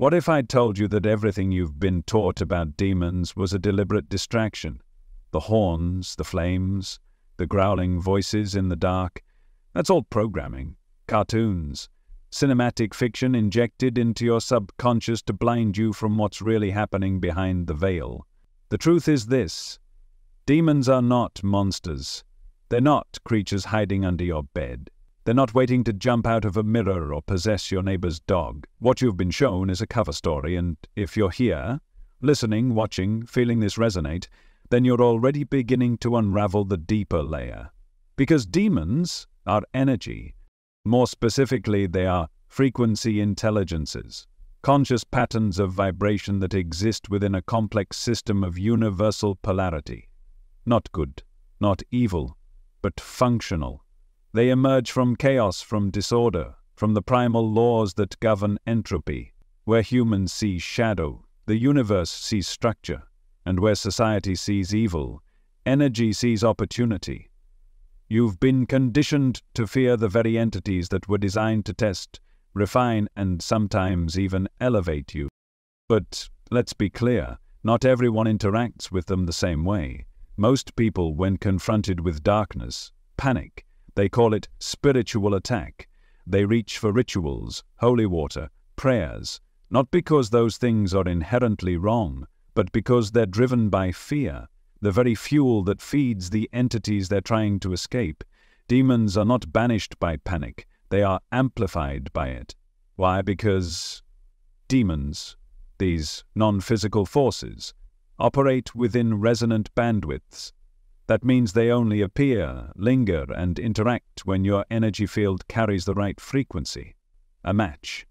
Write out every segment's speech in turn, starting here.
What if I told you that everything you've been taught about demons was a deliberate distraction? The horns, the flames, the growling voices in the dark, that's all programming, cartoons, cinematic fiction injected into your subconscious to blind you from what's really happening behind the veil. The truth is this: demons are not monsters. They're not creatures hiding under your bed. They're not waiting to jump out of a mirror or possess your neighbor's dog. What you've been shown is a cover story, and if you're here, listening, watching, feeling this resonate, then you're already beginning to unravel the deeper layer. Because demons are energy. More specifically, they are frequency intelligences, conscious patterns of vibration that exist within a complex system of universal polarity. Not good, not evil, but functional. They emerge from chaos, from disorder, from the primal laws that govern entropy. Where humans see shadow, the universe sees structure, and where society sees evil, energy sees opportunity. You've been conditioned to fear the very entities that were designed to test, refine, and sometimes even elevate you. But let's be clear, not everyone interacts with them the same way. Most people, when confronted with darkness, panic. They call it spiritual attack. They reach for rituals, holy water, prayers, not because those things are inherently wrong, but because they're driven by fear, the very fuel that feeds the entities they're trying to escape. Demons are not banished by panic, they are amplified by it. Why? Because demons, these non-physical forces, operate within resonant bandwidths. That means they only appear, linger, and interact when your energy field carries the right frequency. A match.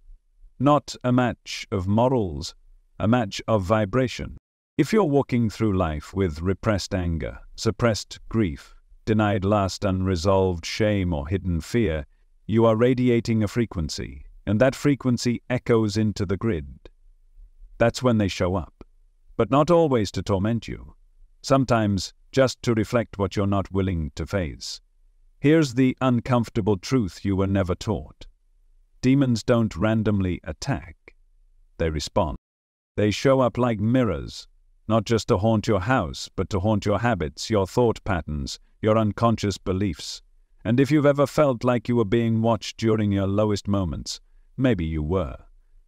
Not a match of morals, a match of vibration. If you're walking through life with repressed anger, suppressed grief, denied lust, unresolved shame, or hidden fear, you are radiating a frequency, and that frequency echoes into the grid. That's when they show up. But not always to torment you. Sometimes just to reflect what you're not willing to face. Here's the uncomfortable truth you were never taught. Demons don't randomly attack. They respond. They show up like mirrors, not just to haunt your house, but to haunt your habits, your thought patterns, your unconscious beliefs. And if you've ever felt like you were being watched during your lowest moments, maybe you were.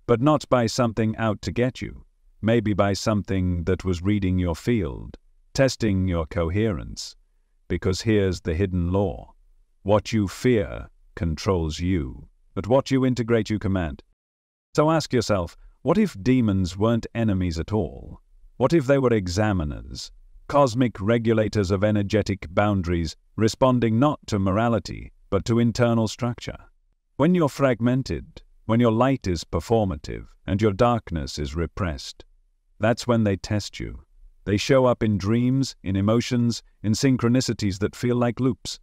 But not by something out to get you. Maybe by something that was reading your field, testing your coherence. Because here's the hidden law. What you fear controls you, but what you integrate you command. So ask yourself, what if demons weren't enemies at all? What if they were examiners, cosmic regulators of energetic boundaries, responding not to morality, but to internal structure? When you're fragmented, when your light is performative, and your darkness is repressed, that's when they test you. They show up in dreams, in emotions, in synchronicities that feel like loops.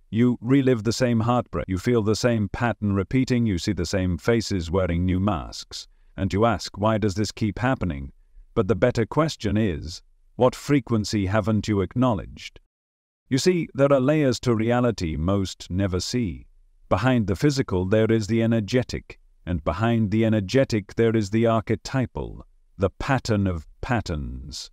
You relive the same heartbreak, you feel the same pattern repeating, you see the same faces wearing new masks. And you ask, why does this keep happening? But the better question is, what frequency haven't you acknowledged? You see, there are layers to reality most never see. Behind the physical there is the energetic, and behind the energetic there is the archetypal, the pattern of patterns.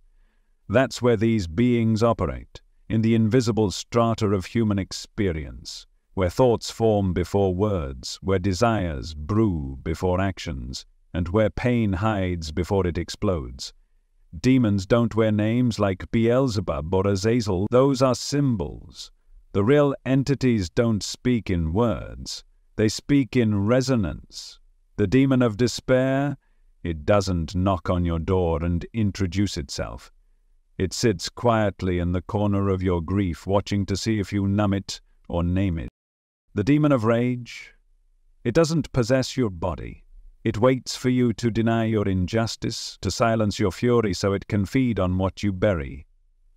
That's where these beings operate, in the invisible strata of human experience, where thoughts form before words, where desires brew before actions, and where pain hides before it explodes. Demons don't wear names like Beelzebub or Azazel. Those are symbols. The real entities don't speak in words. They speak in resonance. The demon of despair, it doesn't knock on your door and introduce itself. It sits quietly in the corner of your grief, watching to see if you numb it or name it. The demon of rage, it doesn't possess your body. It waits for you to deny your injustice, to silence your fury so it can feed on what you bury.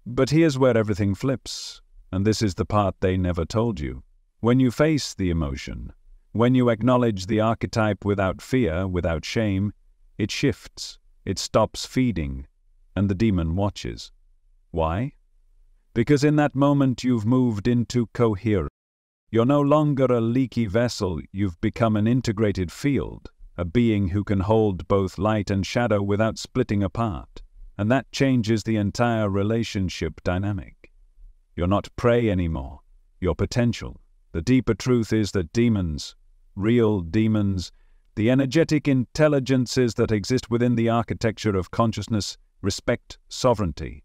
But here's where everything flips, and this is the part they never told you. When you face the emotion, when you acknowledge the archetype without fear, without shame, it shifts, it stops feeding, and the demon watches. Why? Because in that moment you've moved into coherent. You're no longer a leaky vessel, you've become an integrated field. a being who can hold both light and shadow without splitting apart. And that changes the entire relationship dynamic. You're not prey anymore, you're potential. The deeper truth is that demons, real demons, the energetic intelligences that exist within the architecture of consciousness, respect sovereignty.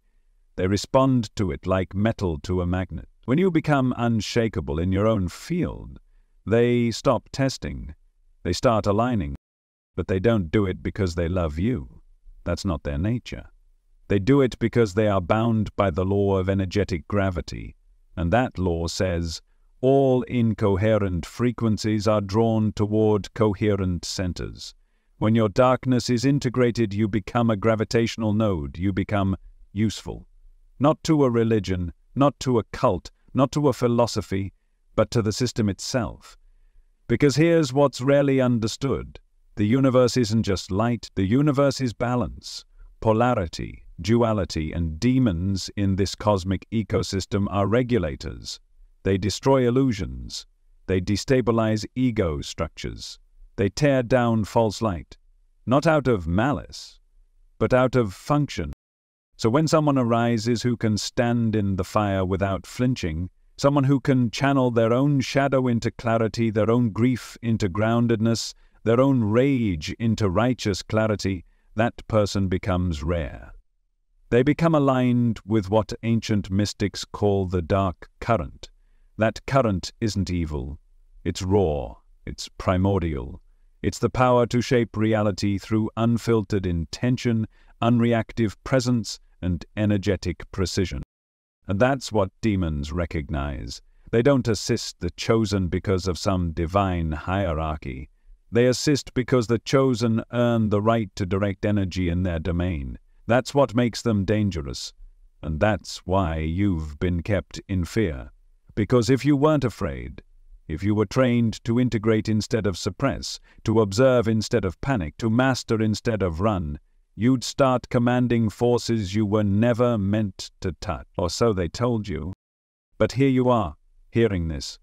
They respond to it like metal to a magnet. When you become unshakable in your own field, they stop testing. They start aligning. But they don't do it because they love you. That's not their nature. They do it because they are bound by the law of energetic gravity. And that law says, all incoherent frequencies are drawn toward coherent centers. When your darkness is integrated, you become a gravitational node. You become useful. Not to a religion, not to a cult, not to a philosophy, but to the system itself. Because here's what's rarely understood. The universe isn't just light, the universe is balance. Polarity, duality, and demons in this cosmic ecosystem are regulators. They destroy illusions. They destabilize ego structures. They tear down false light, not out of malice, but out of function. So when someone arises who can stand in the fire without flinching, someone who can channel their own shadow into clarity, their own grief into groundedness, their own rage into righteous clarity, that person becomes rare. They become aligned with what ancient mystics call the dark current. That current isn't evil. It's raw. It's primordial. It's the power to shape reality through unfiltered intention, unreactive presence, and energetic precision. And that's what demons recognize. They don't assist the chosen because of some divine hierarchy. They assist because the chosen earn the right to direct energy in their domain. That's what makes them dangerous. And that's why you've been kept in fear. Because if you weren't afraid, if you were trained to integrate instead of suppress, to observe instead of panic, to master instead of run, you'd start commanding forces you were never meant to touch. Or so they told you. But here you are, hearing this.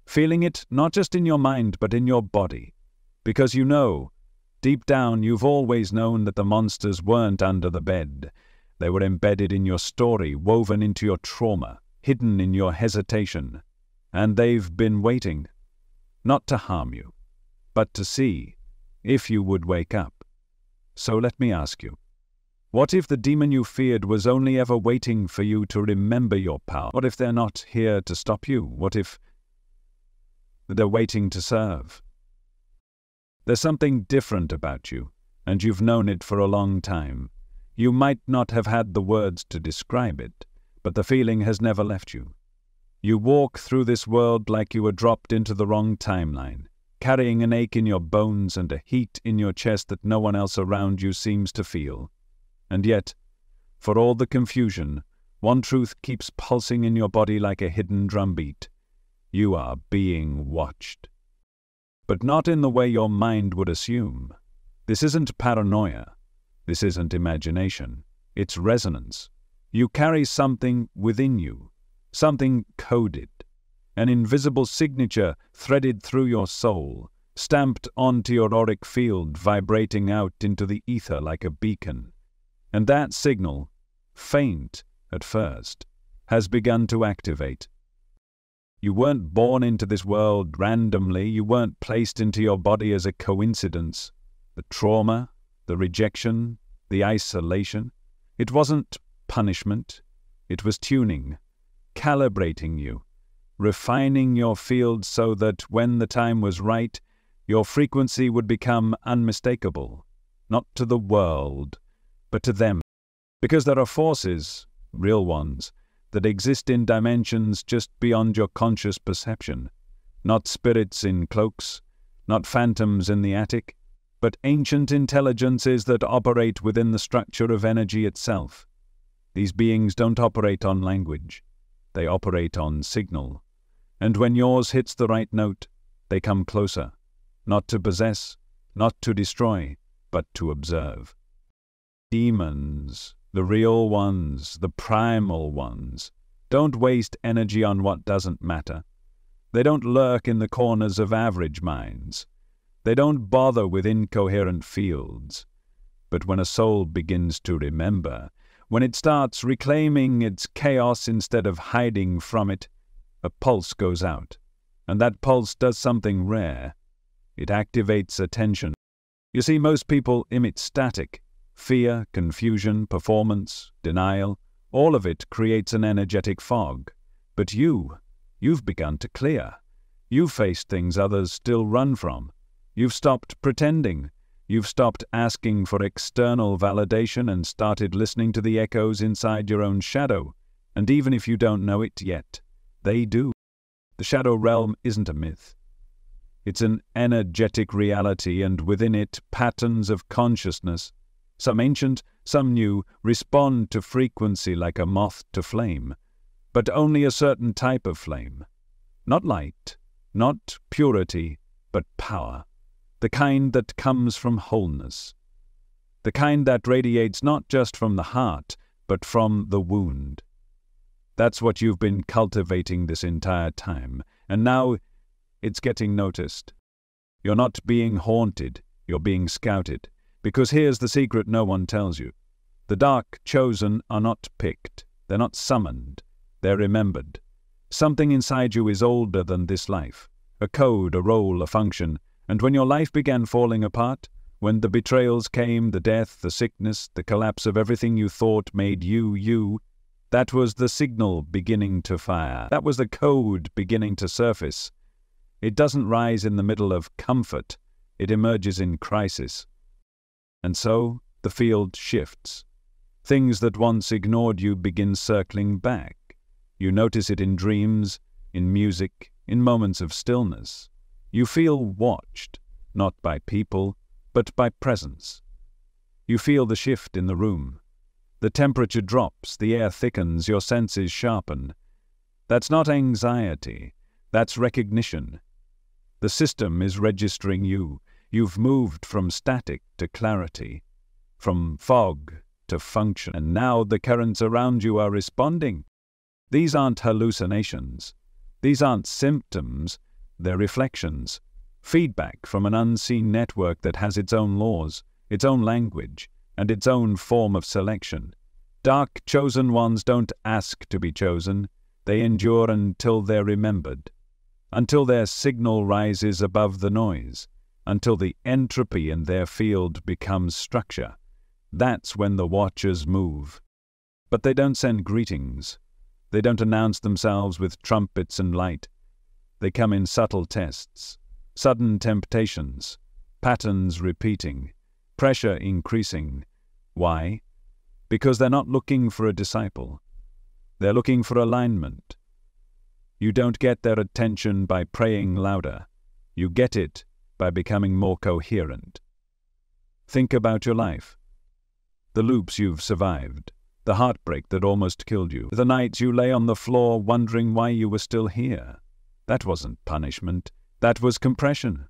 Feeling it not just in your mind, but in your body. Because you know, deep down you've always known that the monsters weren't under the bed. They were embedded in your story, woven into your trauma, hidden in your hesitation. And they've been waiting, not to harm you, but to see if you would wake up. So let me ask you, what if the demon you feared was only ever waiting for you to remember your power? What if they're not here to stop you? What if they're waiting to serve? There's something different about you, and you've known it for a long time. You might not have had the words to describe it, but the feeling has never left you. You walk through this world like you were dropped into the wrong timeline, carrying an ache in your bones and a heat in your chest that no one else around you seems to feel. And yet, for all the confusion, one truth keeps pulsing in your body like a hidden drumbeat. You are being watched. But not in the way your mind would assume. This isn't paranoia. This isn't imagination. It's resonance. You carry something within you. Something coded, an invisible signature threaded through your soul, stamped onto your auric field, vibrating out into the ether like a beacon. And that signal, faint at first, has begun to activate. You weren't born into this world randomly. You weren't placed into your body as a coincidence. The trauma, the rejection, the isolation, it wasn't punishment. It was tuning. Calibrating you, refining your field so that when the time was right, your frequency would become unmistakable, not to the world, but to them. Because there are forces, real ones, that exist in dimensions just beyond your conscious perception. Not spirits in cloaks, not phantoms in the attic, but ancient intelligences that operate within the structure of energy itself. These beings don't operate on language. They operate on signal. And when yours hits the right note, they come closer, not to possess, not to destroy, but to observe. Demons, the real ones, the primal ones, don't waste energy on what doesn't matter. They don't lurk in the corners of average minds. They don't bother with incoherent fields. But when a soul begins to remember, when it starts reclaiming its chaos instead of hiding from it, a pulse goes out. And that pulse does something rare. It activates attention. You see, most people emit static. Fear, confusion, performance, denial, all of it creates an energetic fog. But you've begun to clear. You've faced things others still run from. You've stopped pretending. You've stopped asking for external validation and started listening to the echoes inside your own shadow. And even if you don't know it yet, they do. The shadow realm isn't a myth. It's an energetic reality, and within it, patterns of consciousness. Some ancient, some new, respond to frequency like a moth to flame. But only a certain type of flame. Not light, not purity, but power. The kind that comes from wholeness. The kind that radiates not just from the heart, but from the wound. That's what you've been cultivating this entire time, and now it's getting noticed. You're not being haunted, you're being scouted. Because here's the secret no one tells you. The dark chosen are not picked, they're not summoned, they're remembered. Something inside you is older than this life. A code, a role, a function. And when your life began falling apart, when the betrayals came, the death, the sickness, the collapse of everything you thought made you, that was the signal beginning to fire. That was the code beginning to surface. It doesn't rise in the middle of comfort. It emerges in crisis. And so, the field shifts. Things that once ignored you begin circling back. You notice it in dreams, in music, in moments of stillness. You feel watched, not by people, but by presence. You feel the shift in the room. The temperature drops, the air thickens, your senses sharpen. That's not anxiety, that's recognition. The system is registering you. You've moved from static to clarity, from fog to function, and now the currents around you are responding. These aren't hallucinations. These aren't symptoms. They're reflections. Feedback from an unseen network that has its own laws, its own language, and its own form of selection. Dark chosen ones don't ask to be chosen. They endure until they're remembered. Until their signal rises above the noise. Until the entropy in their field becomes structure. That's when the watchers move. But they don't send greetings. They don't announce themselves with trumpets and light. They come in subtle tests, sudden temptations, patterns repeating, pressure increasing. Why? Because they're not looking for a disciple. They're looking for alignment. You don't get their attention by praying louder. You get it by becoming more coherent. Think about your life. The loops you've survived. The heartbreak that almost killed you. The nights you lay on the floor wondering why you were still here. That wasn't punishment. That was compression.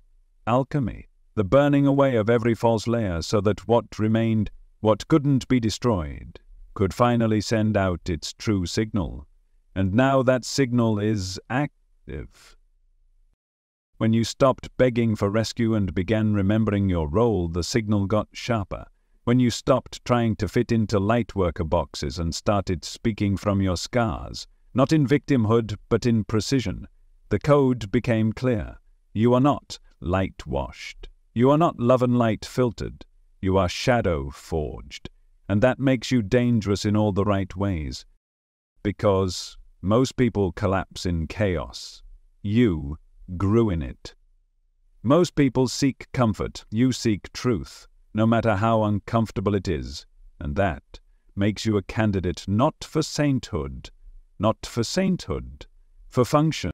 Alchemy. The burning away of every false layer so that what remained, what couldn't be destroyed, could finally send out its true signal. And now that signal is active. When you stopped begging for rescue and began remembering your role, the signal got sharper. When you stopped trying to fit into lightworker boxes and started speaking from your scars, not in victimhood but in precision, the code became clear. You are not light-washed. You are not love and light filtered. You are shadow-forged. And that makes you dangerous in all the right ways. Because most people collapse in chaos. You grew in it. Most people seek comfort. You seek truth, no matter how uncomfortable it is. And that makes you a candidate not for sainthood, for function.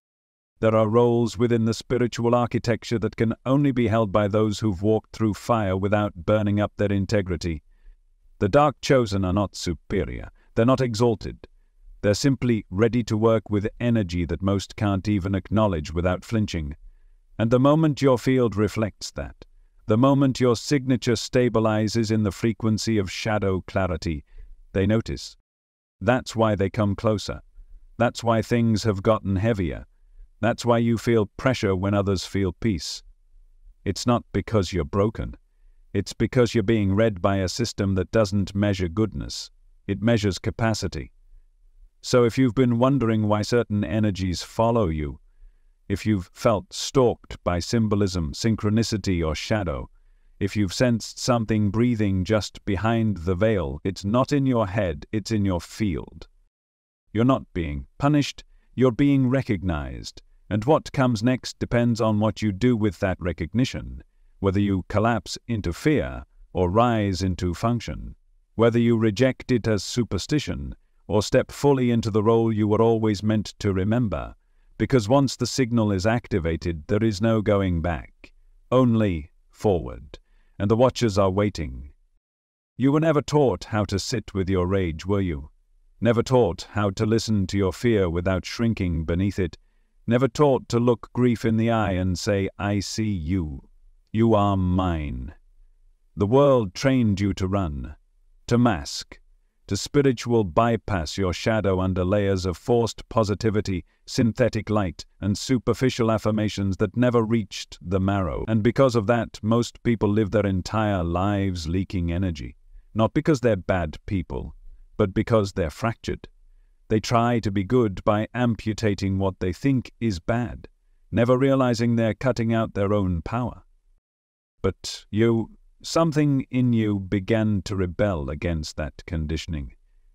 There are roles within the spiritual architecture that can only be held by those who've walked through fire without burning up their integrity. The dark chosen are not superior. They're not exalted. They're simply ready to work with energy that most can't even acknowledge without flinching. And the moment your field reflects that, the moment your signature stabilizes in the frequency of shadow clarity, they notice. That's why they come closer. That's why things have gotten heavier. That's why you feel pressure when others feel peace. It's not because you're broken. It's because you're being read by a system that doesn't measure goodness. It measures capacity. So if you've been wondering why certain energies follow you, if you've felt stalked by symbolism, synchronicity, or shadow, if you've sensed something breathing just behind the veil, it's not in your head, it's in your field. You're not being punished, you're being recognized, and what comes next depends on what you do with that recognition, whether you collapse into fear or rise into function, whether you reject it as superstition or step fully into the role you were always meant to remember, because once the signal is activated, there is no going back, only forward, and the watchers are waiting. You were never taught how to sit with your rage, were you? Never taught how to listen to your fear without shrinking beneath it. Never taught to look grief in the eye and say, "I see you. You are mine." The world trained you to run, to mask, to spiritual bypass your shadow under layers of forced positivity, synthetic light, and superficial affirmations that never reached the marrow. And because of that, most people live their entire lives leaking energy. Not because they're bad people, but because they're fractured. They try to be good by amputating what they think is bad, never realizing they're cutting out their own power. But something in you began to rebel against that conditioning.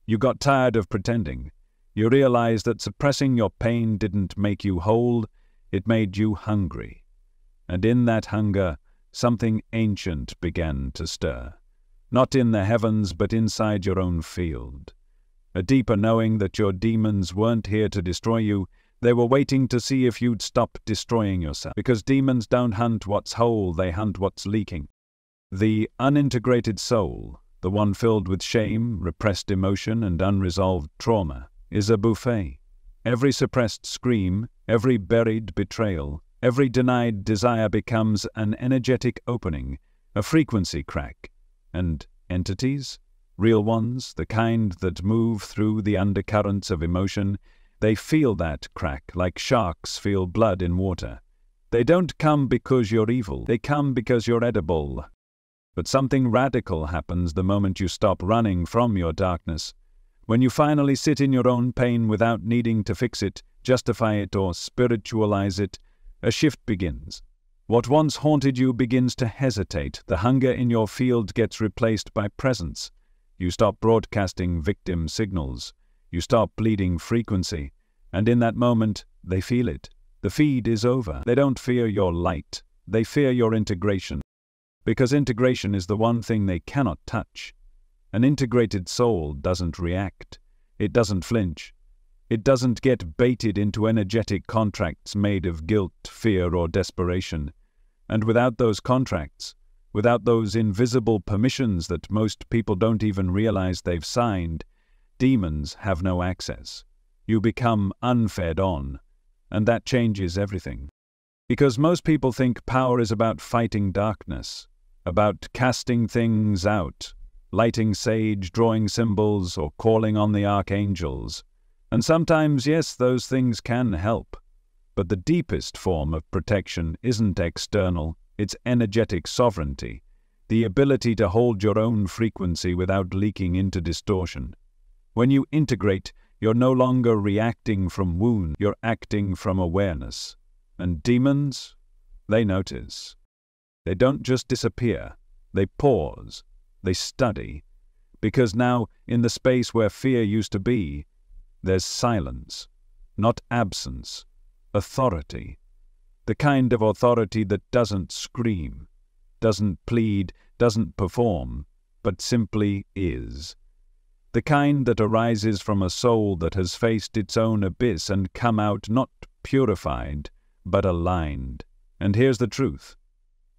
You got tired of pretending. You realized that suppressing your pain didn't make you whole, it made you hungry. And in that hunger, something ancient began to stir. Not in the heavens, but inside your own field. A deeper knowing that your demons weren't here to destroy you, they were waiting to see if you'd stop destroying yourself. Because demons don't hunt what's whole, they hunt what's leaking. The unintegrated soul, the one filled with shame, repressed emotion, and unresolved trauma, is a buffet. Every suppressed scream, every buried betrayal, every denied desire becomes an energetic opening, a frequency crack. And entities, real ones, the kind that move through the undercurrents of emotion, they feel that crack like sharks feel blood in water. They don't come because you're evil, they come because you're edible. But something radical happens the moment you stop running from your darkness. When you finally sit in your own pain without needing to fix it, justify it, or spiritualize it, a shift begins. What once haunted you begins to hesitate. The hunger in your field gets replaced by presence. You stop broadcasting victim signals. You stop bleeding frequency. And in that moment, they feel it. The feed is over. They don't fear your light. They fear your integration. Because integration is the one thing they cannot touch. An integrated soul doesn't react. It doesn't flinch. It doesn't get baited into energetic contracts made of guilt, fear, or desperation. And without those contracts, without those invisible permissions that most people don't even realize they've signed, demons have no access. You become unfed on, and that changes everything. Because most people think power is about fighting darkness, about casting things out, lighting sage, drawing symbols, or calling on the archangels. And sometimes, yes, those things can help. But the deepest form of protection isn't external, it's energetic sovereignty, the ability to hold your own frequency without leaking into distortion. When you integrate, you're no longer reacting from wound, you're acting from awareness. And demons, they notice. They don't just disappear, they pause, they study. Because now, in the space where fear used to be, there's silence, not absence, authority. The kind of authority that doesn't scream, doesn't plead, doesn't perform, but simply is. The kind that arises from a soul that has faced its own abyss and come out not purified, but aligned. And here's the truth.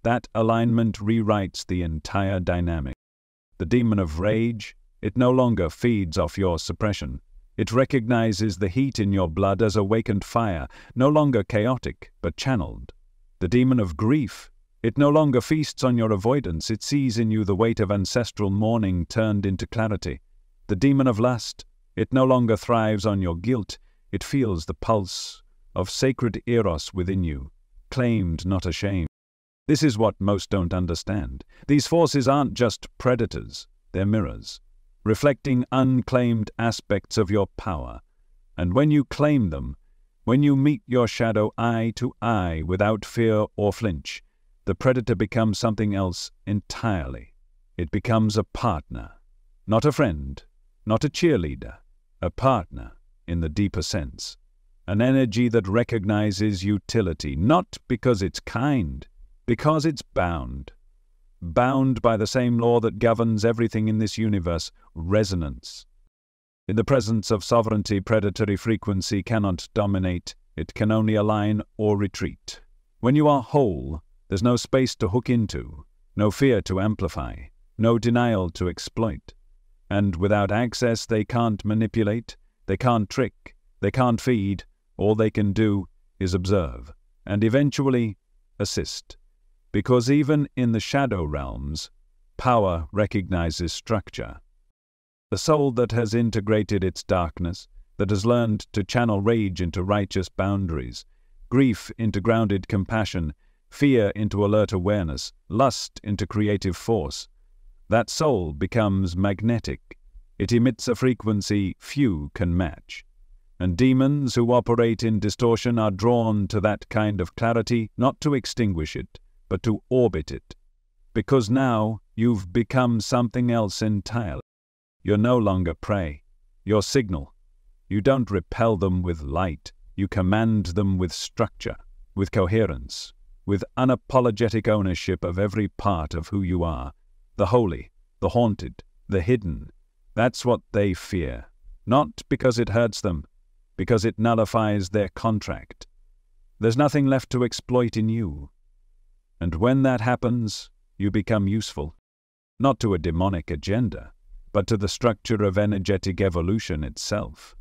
That alignment rewrites the entire dynamic. The demon of rage, it no longer feeds off your suppression. It recognizes the heat in your blood as awakened fire, no longer chaotic, but channeled. The demon of grief, it no longer feasts on your avoidance, it sees in you the weight of ancestral mourning turned into clarity. The demon of lust, it no longer thrives on your guilt, it feels the pulse of sacred eros within you, claimed, not ashamed. This is what most don't understand. These forces aren't just predators, they're mirrors, reflecting unclaimed aspects of your power. And when you claim them, when you meet your shadow eye to eye without fear or flinch, the predator becomes something else entirely. It becomes a partner, not a friend, not a cheerleader, a partner in the deeper sense. An energy that recognizes utility, not because it's kind, because it's bound. Bound by the same law that governs everything in this universe, resonance. In the presence of sovereignty, predatory frequency cannot dominate, it can only align or retreat. When you are whole, there's no space to hook into, no fear to amplify, no denial to exploit. And without access, they can't manipulate, they can't trick, they can't feed. All they can do is observe, and eventually assist. Because even in the shadow realms, power recognizes structure. The soul that has integrated its darkness, that has learned to channel rage into righteous boundaries, grief into grounded compassion, fear into alert awareness, lust into creative force, that soul becomes magnetic. It emits a frequency few can match. And demons who operate in distortion are drawn to that kind of clarity, not to extinguish it, but to orbit it. Because now you've become something else entirely. You're no longer prey. You're signal. You don't repel them with light. You command them with structure, with coherence, with unapologetic ownership of every part of who you are. The holy, the haunted, the hidden. That's what they fear. Not because it hurts them, because it nullifies their contract. There's nothing left to exploit in you. And when that happens, you become useful, not to a demonic agenda, but to the structure of energetic evolution itself.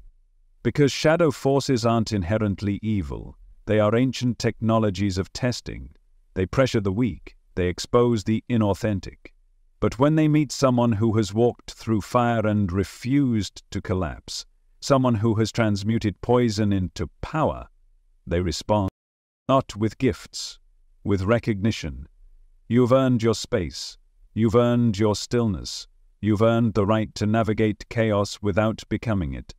Because shadow forces aren't inherently evil, they are ancient technologies of testing. They pressure the weak, they expose the inauthentic. But when they meet someone who has walked through fire and refused to collapse, someone who has transmuted poison into power, they respond, not with gifts, with recognition. You've earned your space. You've earned your stillness. You've earned the right to navigate chaos without becoming it.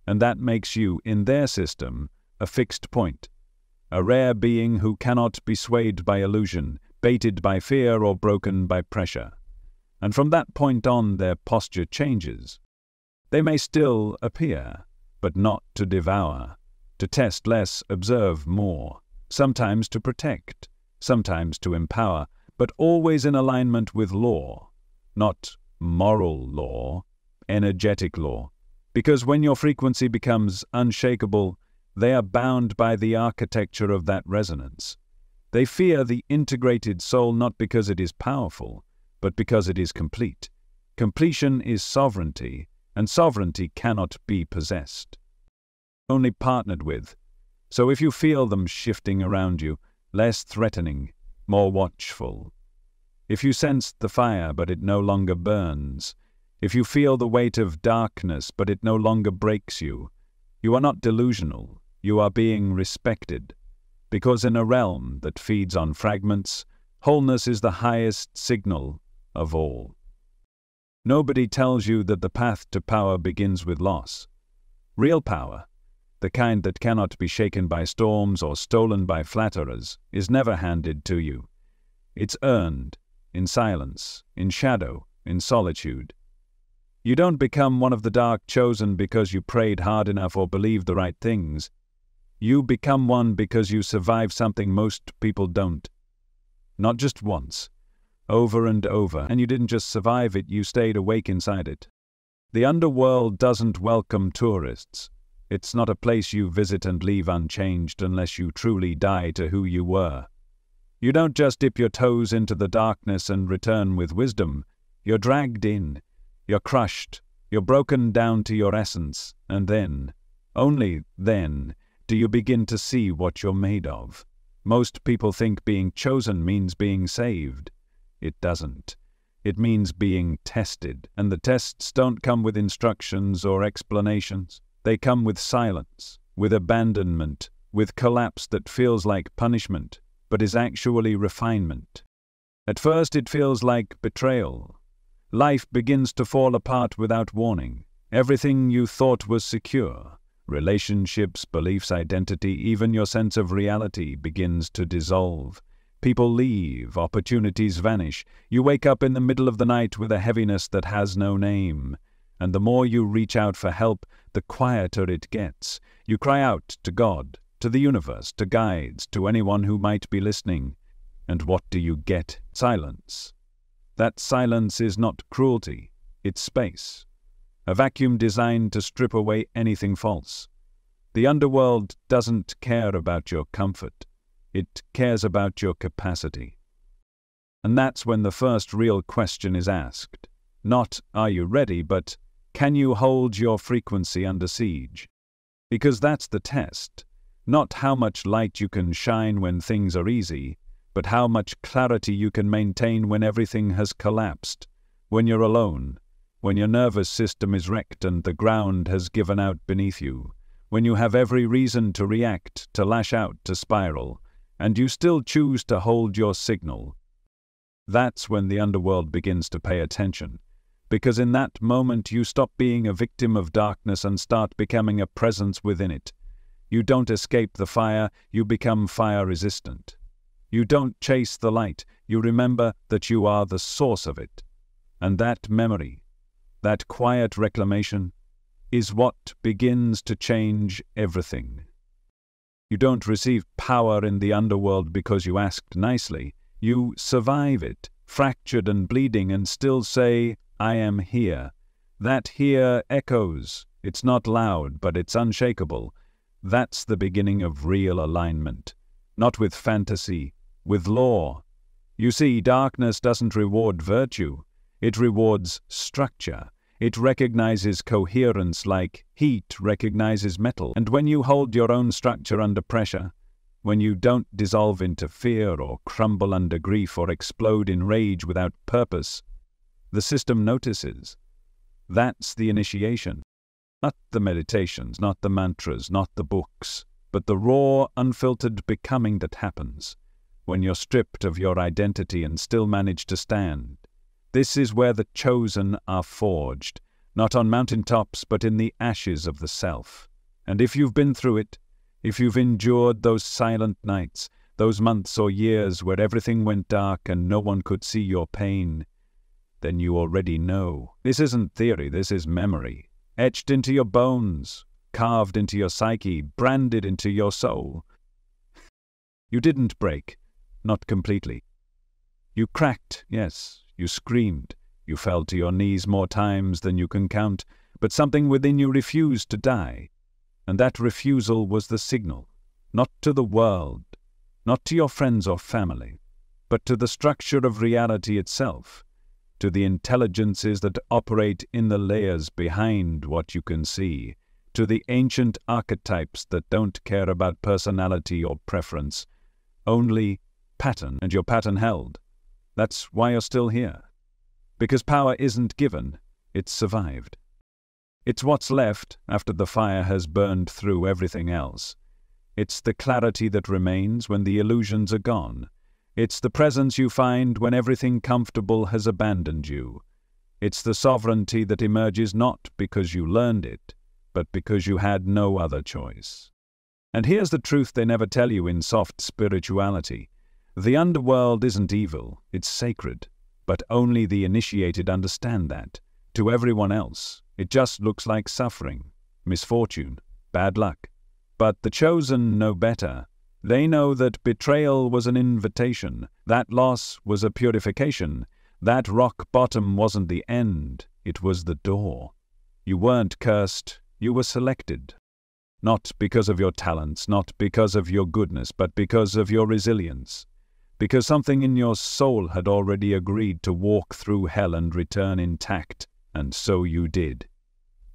And that makes you, in their system, a fixed point, a rare being who cannot be swayed by illusion, baited by fear or broken by pressure. And from that point on, their posture changes. They may still appear, but not to devour, to test less, observe more, sometimes to protect, sometimes to empower, but always in alignment with law, not moral law, energetic law. Because when your frequency becomes unshakable, they are bound by the architecture of that resonance. They fear the integrated soul not because it is powerful, but because it is complete. Completion is sovereignty, and sovereignty cannot be possessed, only partnered with. So if you feel them shifting around you, less threatening, more watchful. If you sense the fire but it no longer burns, if you feel the weight of darkness but it no longer breaks you, you are not delusional, you are being respected. Because in a realm that feeds on fragments, wholeness is the highest signal of all. Nobody tells you that the path to power begins with loss. Real power, the kind that cannot be shaken by storms or stolen by flatterers, is never handed to you. It's earned, in silence, in shadow, in solitude. You don't become one of the dark chosen because you prayed hard enough or believed the right things. You become one because you survive something most people don't. Not just once, over and over, and you didn't just survive it, you stayed awake inside it. The underworld doesn't welcome tourists. It's not a place you visit and leave unchanged unless you truly die to who you were. You don't just dip your toes into the darkness and return with wisdom. You're dragged in, you're crushed, you're broken down to your essence, and then, only then, do you begin to see what you're made of. Most people think being chosen means being saved. It doesn't. It means being tested, and the tests don't come with instructions or explanations. They come with silence, with abandonment, with collapse that feels like punishment, but is actually refinement. At first it feels like betrayal. Life begins to fall apart without warning. Everything you thought was secure, relationships, beliefs, identity, even your sense of reality begins to dissolve. People leave, opportunities vanish. You wake up in the middle of the night with a heaviness that has no name. And the more you reach out for help, the quieter it gets. You cry out to God, to the universe, to guides, to anyone who might be listening. And what do you get? Silence. That silence is not cruelty, it's space. A vacuum designed to strip away anything false. The underworld doesn't care about your comfort. It cares about your capacity. And that's when the first real question is asked. Not, are you ready, but can you hold your frequency under siege? Because that's the test. Not how much light you can shine when things are easy, but how much clarity you can maintain when everything has collapsed, when you're alone, when your nervous system is wrecked and the ground has given out beneath you, when you have every reason to react, to lash out, to spiral, and you still choose to hold your signal. That's when the underworld begins to pay attention, because in that moment you stop being a victim of darkness and start becoming a presence within it. You don't escape the fire, you become fire-resistant. You don't chase the light, you remember that you are the source of it. And that memory, that quiet reclamation, is what begins to change everything. You don't receive power in the underworld because you asked nicely. You survive it, fractured and bleeding, and still say, I am here. That here echoes. It's not loud, but it's unshakable. That's the beginning of real alignment. Not with fantasy, with law. You see, darkness doesn't reward virtue. It rewards structure. It recognizes coherence like heat recognizes metal. And when you hold your own structure under pressure, when you don't dissolve into fear or crumble under grief or explode in rage without purpose, the system notices. That's the initiation. Not the meditations, not the mantras, not the books, but the raw, unfiltered becoming that happens when you're stripped of your identity and still manage to stand. This is where the chosen are forged, not on mountaintops but in the ashes of the self. And if you've been through it, if you've endured those silent nights, those months or years where everything went dark and no one could see your pain, then you already know. This isn't theory, this is memory. Etched into your bones, carved into your psyche, branded into your soul. You didn't break, not completely. You cracked, yes, you screamed, you fell to your knees more times than you can count, but something within you refused to die. And that refusal was the signal, not to the world, not to your friends or family, but to the structure of reality itself, to the intelligences that operate in the layers behind what you can see, to the ancient archetypes that don't care about personality or preference, only pattern, and your pattern held. That's why you're still here. Because power isn't given, it's survived. It's what's left after the fire has burned through everything else. It's the clarity that remains when the illusions are gone. It's the presence you find when everything comfortable has abandoned you. It's the sovereignty that emerges not because you learned it, but because you had no other choice. And here's the truth they never tell you in soft spirituality. The underworld isn't evil, it's sacred, but only the initiated understand that. To everyone else, it just looks like suffering, misfortune, bad luck. But the chosen know better. They know that betrayal was an invitation, that loss was a purification, that rock bottom wasn't the end, it was the door. You weren't cursed, you were selected. Not because of your talents, not because of your goodness, but because of your resilience. Because something in your soul had already agreed to walk through hell and return intact, and so you did.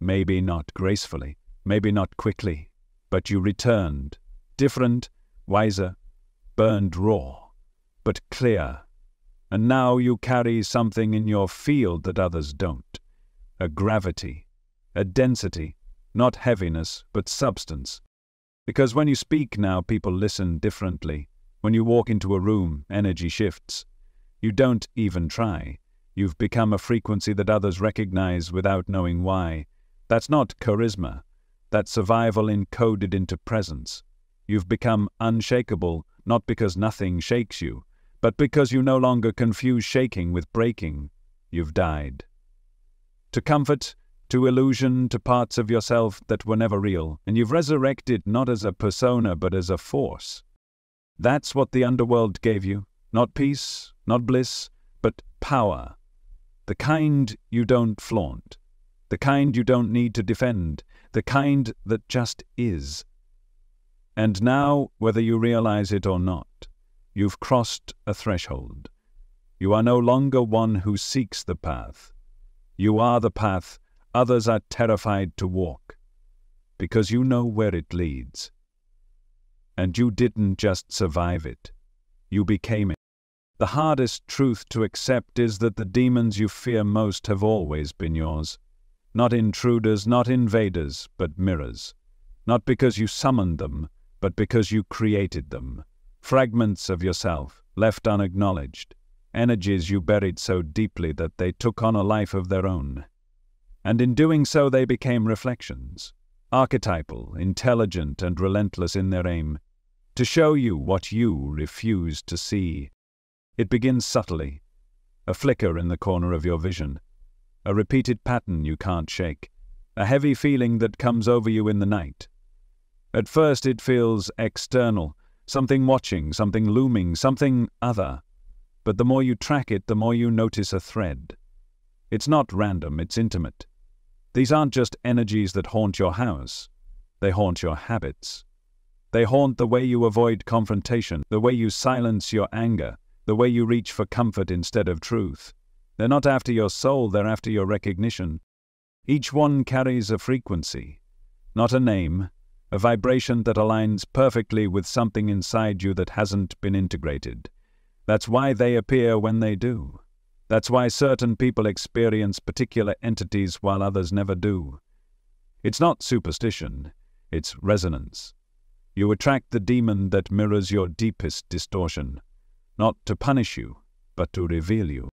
Maybe not gracefully, maybe not quickly, but you returned, different, wiser, burned raw, but clear. And now you carry something in your field that others don't. A gravity, a density, not heaviness, but substance. Because when you speak now, people listen differently. When you walk into a room, energy shifts. You don't even try. You've become a frequency that others recognize without knowing why. That's not charisma. That's survival encoded into presence. You've become unshakable, not because nothing shakes you, but because you no longer confuse shaking with breaking. You've died. To comfort, to illusion, to parts of yourself that were never real, and you've resurrected not as a persona but as a force. That's what the underworld gave you. Not peace, not bliss, but power. The kind you don't flaunt. The kind you don't need to defend. The kind that just is. And now, whether you realize it or not, you've crossed a threshold. You are no longer one who seeks the path. You are the path others are terrified to walk, because you know where it leads. And you didn't just survive it. You became it. The hardest truth to accept is that the demons you fear most have always been yours. Not intruders, not invaders, but mirrors. Not because you summoned them, but because you created them. Fragments of yourself, left unacknowledged. Energies you buried so deeply that they took on a life of their own. And in doing so they became reflections. Archetypal, intelligent and relentless in their aim. To show you what you refuse to see. It begins subtly. A flicker in the corner of your vision. A repeated pattern you can't shake. A heavy feeling that comes over you in the night. At first it feels external. Something watching, something looming, something other. But the more you track it, the more you notice a thread. It's not random, it's intimate. These aren't just energies that haunt your house. They haunt your habits. They haunt the way you avoid confrontation, the way you silence your anger, the way you reach for comfort instead of truth. They're not after your soul, they're after your recognition. Each one carries a frequency, not a name, a vibration that aligns perfectly with something inside you that hasn't been integrated. That's why they appear when they do. That's why certain people experience particular entities while others never do. It's not superstition, it's resonance. You attract the demon that mirrors your deepest distortion, not to punish you, but to reveal you.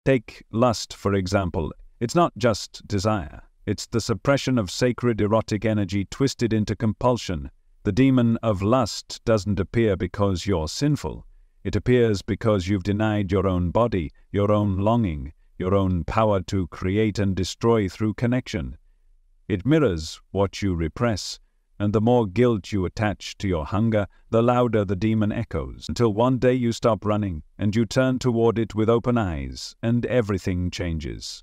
Take lust, for example. It's not just desire. It's the suppression of sacred erotic energy twisted into compulsion. The demon of lust doesn't appear because you're sinful. It appears because you've denied your own body, your own longing, your own power to create and destroy through connection. It mirrors what you repress, and the more guilt you attach to your hunger, the louder the demon echoes, until one day you stop running, and you turn toward it with open eyes, and everything changes.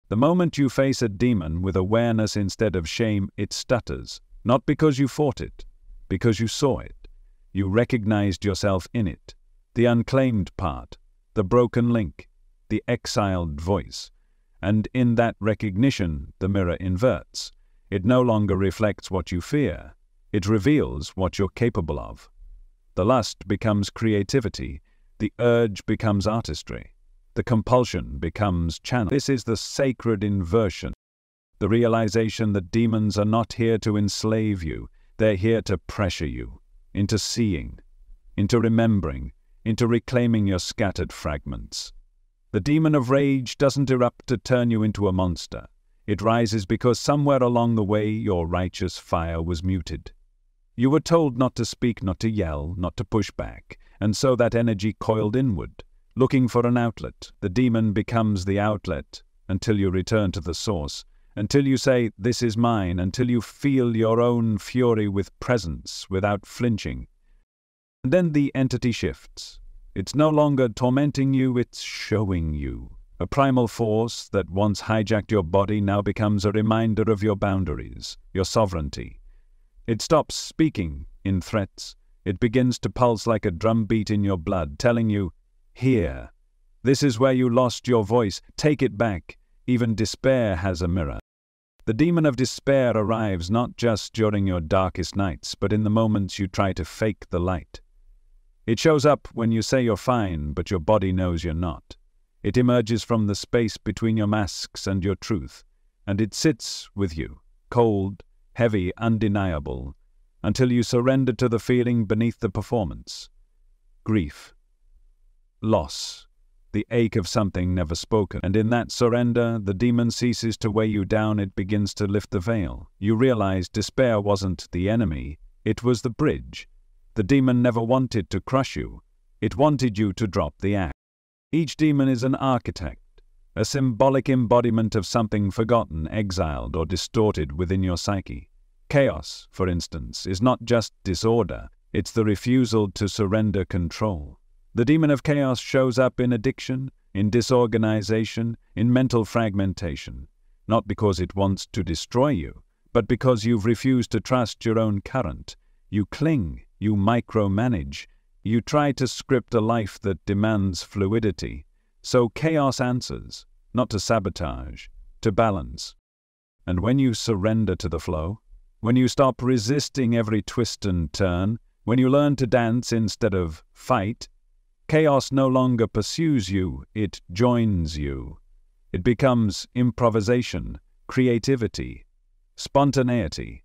The moment you face a demon with awareness instead of shame, it stutters, not because you fought it, because you saw it. You recognized yourself in it, the unclaimed part, the broken link, the exiled voice. And in that recognition, the mirror inverts. It no longer reflects what you fear. It reveals what you're capable of. The lust becomes creativity. The urge becomes artistry. The compulsion becomes channel. This is the sacred inversion. The realization that demons are not here to enslave you. They're here to pressure you into seeing, into remembering, into reclaiming your scattered fragments. The demon of rage doesn't erupt to turn you into a monster. It rises because somewhere along the way your righteous fire was muted. You were told not to speak, not to yell, not to push back, and so that energy coiled inward, looking for an outlet. The demon becomes the outlet until you return to the source, until you say, "This is mine," until you feel your own fury with presence, without flinching. And then the entity shifts. It's no longer tormenting you, it's showing you. A primal force that once hijacked your body now becomes a reminder of your boundaries, your sovereignty. It stops speaking in threats. It begins to pulse like a drumbeat in your blood, telling you, "Here. This is where you lost your voice. Take it back." Even despair has a mirror. The demon of despair arrives not just during your darkest nights, but in the moments you try to fake the light. It shows up when you say you're fine, but your body knows you're not. It emerges from the space between your masks and your truth, and it sits with you, cold, heavy, undeniable, until you surrender to the feeling beneath the performance. grief, loss, the ache of something never spoken. And in that surrender, the demon ceases to weigh you down, it begins to lift the veil. You realize despair wasn't the enemy, it was the bridge. The demon never wanted to crush you, it wanted you to drop the axe. Each demon is an architect, a symbolic embodiment of something forgotten, exiled, or distorted within your psyche. Chaos, for instance, is not just disorder, it's the refusal to surrender control. The demon of chaos shows up in addiction, in disorganization, in mental fragmentation, not because it wants to destroy you, but because you've refused to trust your own current. You cling, you micromanage, you try to script a life that demands fluidity. So chaos answers, not to sabotage, to balance. And when you surrender to the flow, when you stop resisting every twist and turn, when you learn to dance instead of fight, chaos no longer pursues you, it joins you. It becomes improvisation, creativity, spontaneity.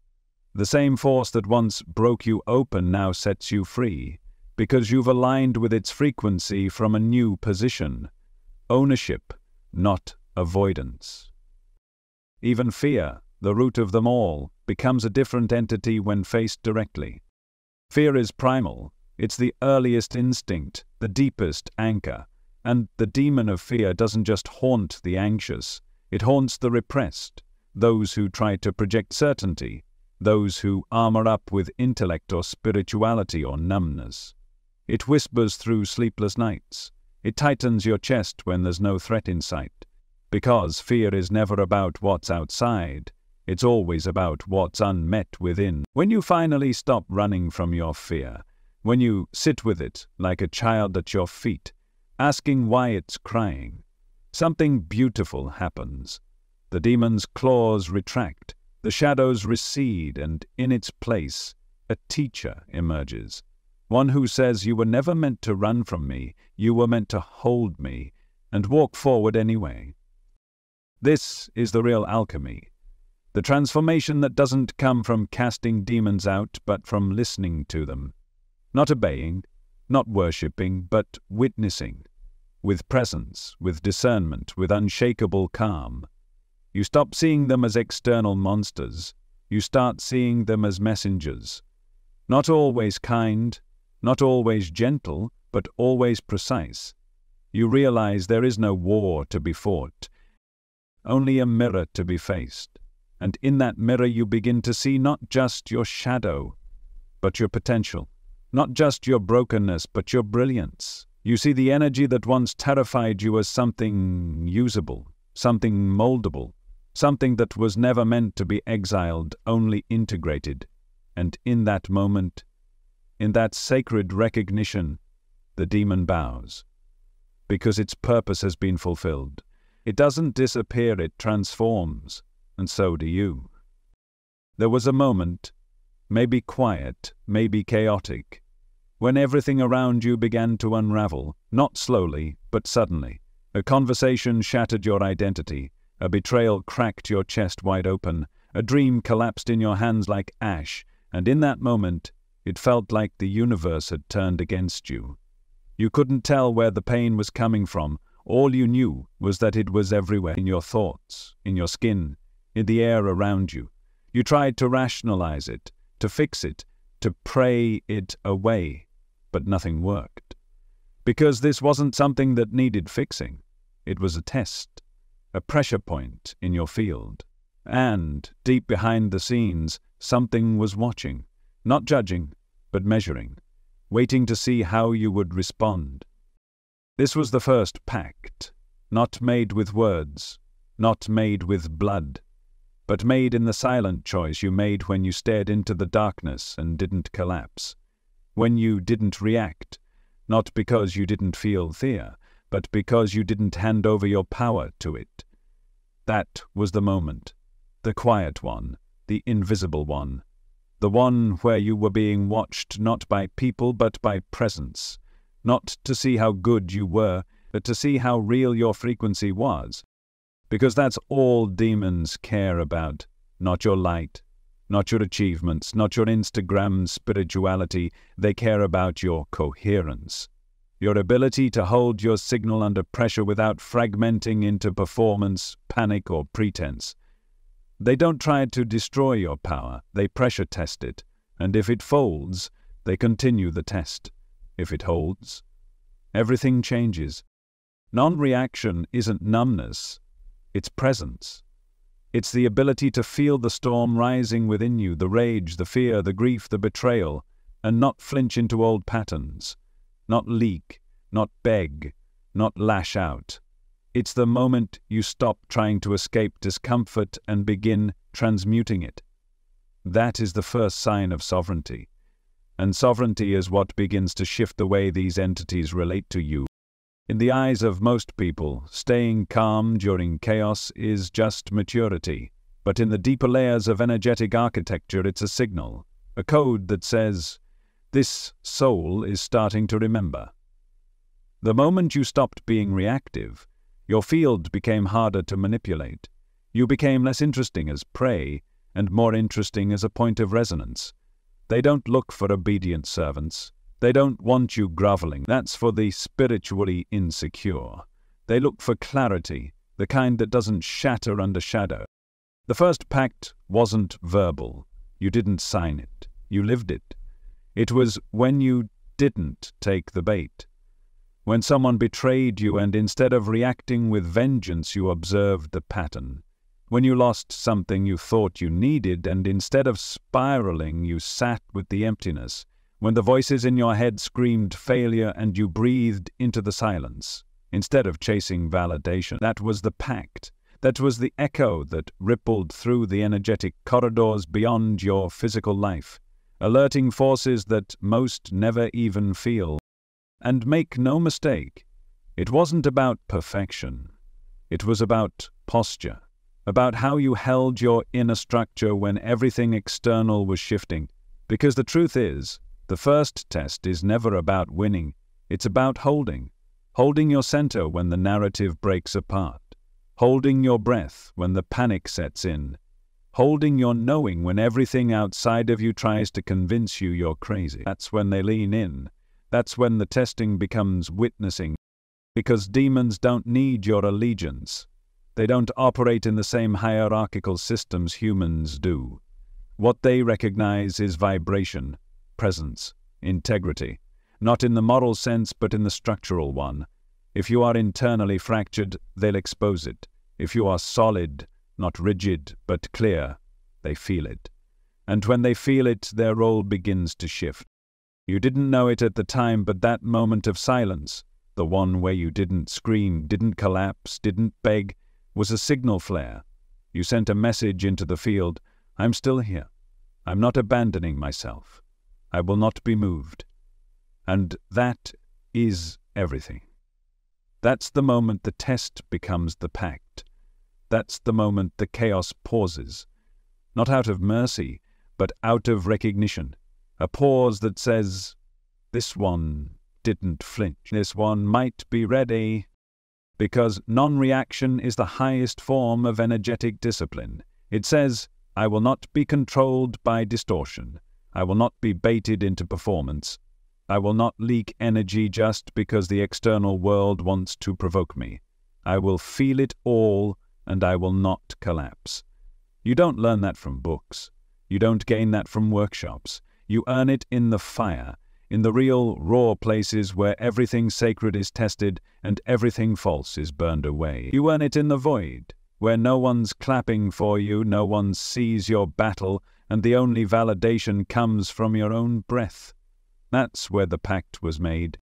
The same force that once broke you open now sets you free, because you've aligned with its frequency from a new position. Ownership, not avoidance. Even fear, the root of them all, becomes a different entity when faced directly. Fear is primal. It's the earliest instinct, the deepest anchor. And the demon of fear doesn't just haunt the anxious, it haunts the repressed, those who try to project certainty, those who armor up with intellect or spirituality or numbness. It whispers through sleepless nights. It tightens your chest when there's no threat in sight. Because fear is never about what's outside, it's always about what's unmet within. When you finally stop running from your fear, when you sit with it like a child at your feet, asking why it's crying, something beautiful happens. The demon's claws retract, the shadows recede, and in its place, a teacher emerges. One who says, you were never meant to run from me, you were meant to hold me, and walk forward anyway. This is the real alchemy. The transformation that doesn't come from casting demons out, but from listening to them. Not obeying, not worshipping, but witnessing. With presence, with discernment, with unshakable calm. You stop seeing them as external monsters. You start seeing them as messengers. Not always kind, not always gentle, but always precise. You realize there is no war to be fought, only a mirror to be faced. And in that mirror you begin to see not just your shadow, but your potential. Not just your brokenness, but your brilliance. You see the energy that once terrified you as something usable, something moldable, something that was never meant to be exiled, only integrated. And in that moment, in that sacred recognition, the demon bows. Because its purpose has been fulfilled. It doesn't disappear, it transforms. And so do you. There was a moment, maybe quiet, maybe chaotic, when everything around you began to unravel, not slowly, but suddenly. A conversation shattered your identity, a betrayal cracked your chest wide open, a dream collapsed in your hands like ash, and in that moment, it felt like the universe had turned against you. You couldn't tell where the pain was coming from. All you knew was that it was everywhere, in your thoughts, in your skin, in the air around you. You tried to rationalize it, to fix it, to pray it away, but nothing worked. Because this wasn't something that needed fixing. It was a test, a pressure point in your field. And, deep behind the scenes, something was watching, not judging, but measuring, waiting to see how you would respond. This was the first pact, not made with words, not made with blood, but made in the silent choice you made when you stared into the darkness and didn't collapse, when you didn't react, not because you didn't feel fear, but because you didn't hand over your power to it. That was the moment, the quiet one, the invisible one, the one where you were being watched not by people but by presence, not to see how good you were, but to see how real your frequency was. Because that's all demons care about, not your light, Not your achievements, not your Instagram spirituality. They care about your coherence. Your ability to hold your signal under pressure without fragmenting into performance, panic, or pretense. They don't try to destroy your power, they pressure test it. And if it folds, they continue the test. If it holds, everything changes. Non-reaction isn't numbness, it's presence. It's the ability to feel the storm rising within you, the rage, the fear, the grief, the betrayal, and not flinch into old patterns. Not leak, not beg, not lash out. It's the moment you stop trying to escape discomfort and begin transmuting it. That is the first sign of sovereignty. And sovereignty is what begins to shift the way these entities relate to you. In the eyes of most people, staying calm during chaos is just maturity. But in the deeper layers of energetic architecture, it's a signal, a code that says, this soul is starting to remember. The moment you stopped being reactive, your field became harder to manipulate. You became less interesting as prey and more interesting as a point of resonance. They don't look for obedient servants. They don't want you groveling. That's for the spiritually insecure. They look for clarity, the kind that doesn't shatter under shadow. The first pact wasn't verbal. You didn't sign it. You lived it. It was when you didn't take the bait. When someone betrayed you and instead of reacting with vengeance, you observed the pattern. When you lost something you thought you needed and instead of spiraling, you sat with the emptiness. When the voices in your head screamed failure and you breathed into the silence, instead of chasing validation. That was the pact. That was the echo that rippled through the energetic corridors beyond your physical life, alerting forces that most never even feel. And make no mistake, it wasn't about perfection. It was about posture, about how you held your inner structure when everything external was shifting. Because the truth is, the first test is never about winning. It's about holding your center when the narrative breaks apart, holding your breath when the panic sets in, holding your knowing when everything outside of you tries to convince you you're crazy. That's when they lean in. That's when the testing becomes witnessing. Because demons don't need your allegiance. They don't operate in the same hierarchical systems humans do. What they recognize is vibration, presence, integrity, not in the moral sense but in the structural one. If you are internally fractured, they'll expose it. If you are solid, not rigid but clear, they feel it. And when they feel it, their role begins to shift. You didn't know it at the time, but that moment of silence, the one where you didn't scream, didn't collapse, didn't beg, was a signal flare. You sent a message into the field, I'm still here. I'm not abandoning myself. I will not be moved. And that is everything. That's the moment the test becomes the pact. That's the moment the chaos pauses. Not out of mercy, but out of recognition. A pause that says, this one didn't flinch. This one might be ready. Because non-reaction is the highest form of energetic discipline. It says, I will not be controlled by distortion. I will not be baited into performance. I will not leak energy just because the external world wants to provoke me. I will feel it all, and I will not collapse. You don't learn that from books. You don't gain that from workshops. You earn it in the fire, in the real, raw places where everything sacred is tested and everything false is burned away. You earn it in the void, where no one's clapping for you, no one sees your battle, and the only validation comes from your own breath. That's where the pact was made.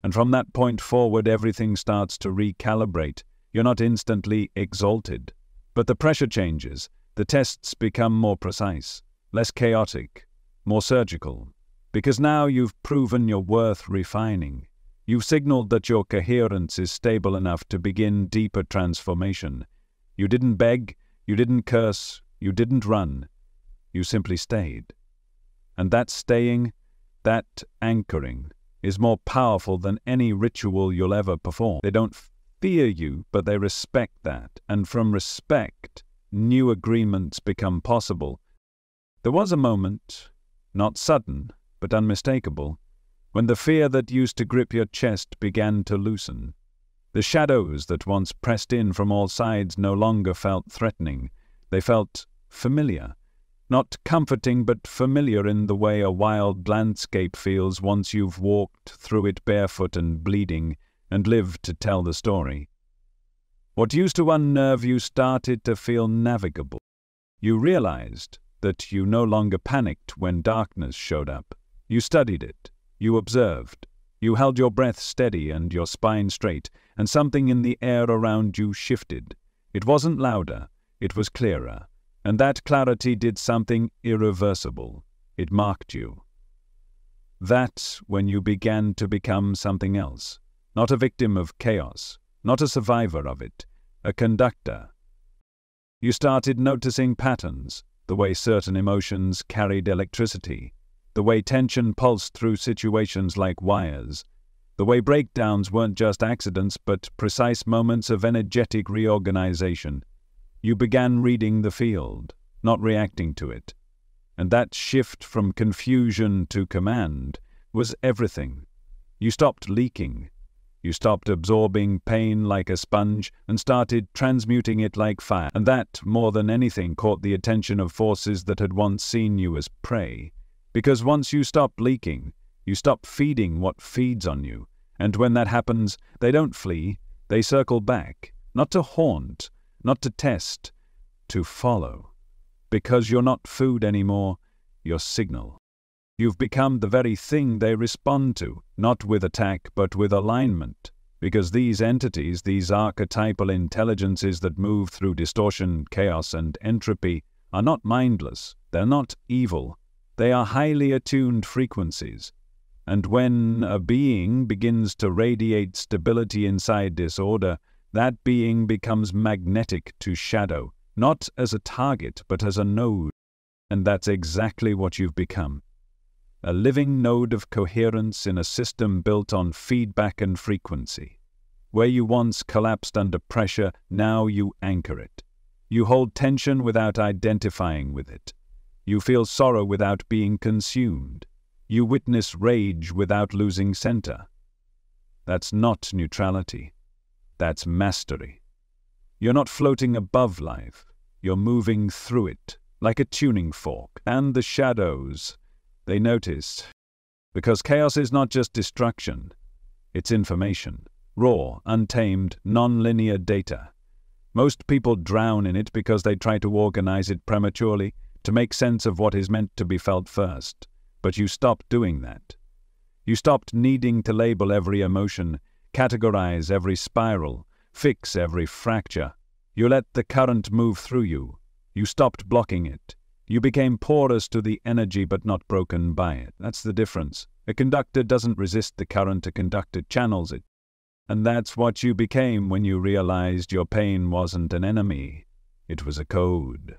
And from that point forward, everything starts to recalibrate. You're not instantly exalted. But the pressure changes. The tests become more precise, less chaotic, more surgical. Because now you've proven your worth refining. You've signaled that your coherence is stable enough to begin deeper transformation. You didn't beg, you didn't curse, you didn't run. You simply stayed. And that staying, that anchoring, is more powerful than any ritual you'll ever perform. They don't fear you, but they respect that. And from respect, new agreements become possible. There was a moment, not sudden, but unmistakable, when the fear that used to grip your chest began to loosen. The shadows that once pressed in from all sides no longer felt threatening. They felt familiar. Not comforting, but familiar in the way a wild landscape feels once you've walked through it barefoot and bleeding and lived to tell the story. What used to unnerve you started to feel navigable. You realized that you no longer panicked when darkness showed up. You studied it. You observed. You held your breath steady and your spine straight, and something in the air around you shifted. It wasn't louder. It was clearer. And that clarity did something irreversible. It marked you. That's when you began to become something else. Not a victim of chaos. Not a survivor of it. A conductor. You started noticing patterns. The way certain emotions carried electricity. The way tension pulsed through situations like wires. The way breakdowns weren't just accidents but precise moments of energetic reorganization. You began reading the field, not reacting to it. And that shift from confusion to command was everything. You stopped leaking. You stopped absorbing pain like a sponge and started transmuting it like fire. And that, more than anything, caught the attention of forces that had once seen you as prey. Because once you stop leaking, you stop feeding what feeds on you. And when that happens, they don't flee, they circle back, not to haunt, not to test, to follow. Because you're not food anymore, you're signal. You've become the very thing they respond to, not with attack but with alignment. Because these entities, these archetypal intelligences that move through distortion, chaos, and entropy, are not mindless, they're not evil. They are highly attuned frequencies. And when a being begins to radiate stability inside disorder, that being becomes magnetic to shadow, not as a target, but as a node. And that's exactly what you've become. A living node of coherence in a system built on feedback and frequency. Where you once collapsed under pressure, now you anchor it. You hold tension without identifying with it. You feel sorrow without being consumed. You witness rage without losing center. That's not neutrality. That's mastery. You're not floating above life. You're moving through it, like a tuning fork. And the shadows, they notice. Because chaos is not just destruction. It's information. Raw, untamed, non-linear data. Most people drown in it because they try to organize it prematurely, to make sense of what is meant to be felt first. But you stopped doing that. You stopped needing to label every emotion, categorize every spiral, fix every fracture. You let the current move through you. You stopped blocking it. You became porous to the energy but not broken by it. That's the difference. A conductor doesn't resist the current, a conductor channels it. And that's what you became when you realized your pain wasn't an enemy. It was a code.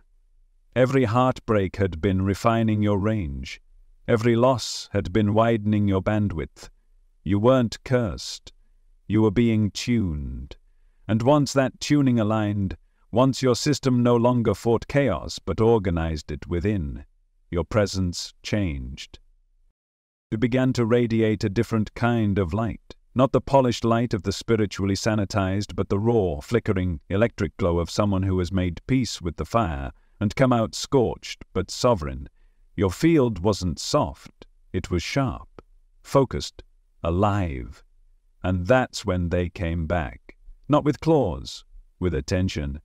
Every heartbreak had been refining your range. Every loss had been widening your bandwidth. You weren't cursed. You were being tuned. And once that tuning aligned, once your system no longer fought chaos but organized it within, your presence changed. You began to radiate a different kind of light. Not the polished light of the spiritually sanitized, but the raw, flickering, electric glow of someone who has made peace with the fire and come out scorched but sovereign. Your field wasn't soft, it was sharp, focused, alive. And that's when they came back. Not with claws, with attention.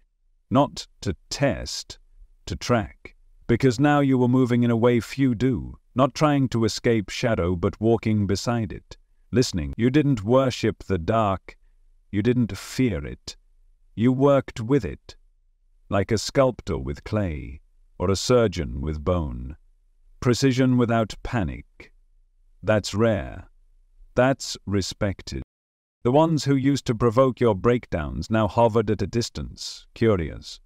Not to test, to track. Because now you were moving in a way few do, not trying to escape shadow but walking beside it. Listening. You didn't worship the dark, you didn't fear it. You worked with it, like a sculptor with clay, or a surgeon with bone. Precision without panic. That's rare. That's respected. The ones who used to provoke your breakdowns now hovered at a distance, curious.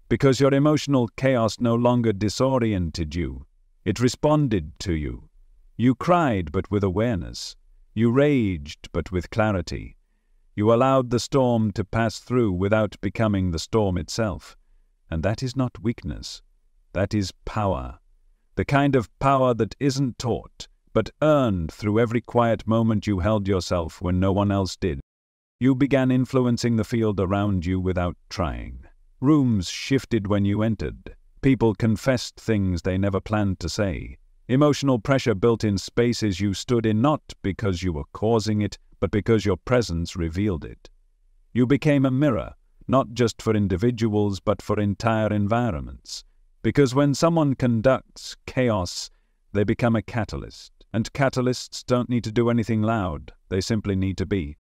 Because your emotional chaos no longer disoriented you. It responded to you. You cried, but with awareness. You raged, but with clarity. You allowed the storm to pass through without becoming the storm itself. And that is not weakness. That is power. the kind of power that isn't taught, but earned through every quiet moment you held yourself when no one else did. You began influencing the field around you without trying. Rooms shifted when you entered. People confessed things they never planned to say. Emotional pressure built in spaces you stood in not because you were causing it, but because your presence revealed it. You became a mirror, not just for individuals, but for entire environments. Because when someone conducts chaos, they become a catalyst. And catalysts don't need to do anything loud, they simply need to be.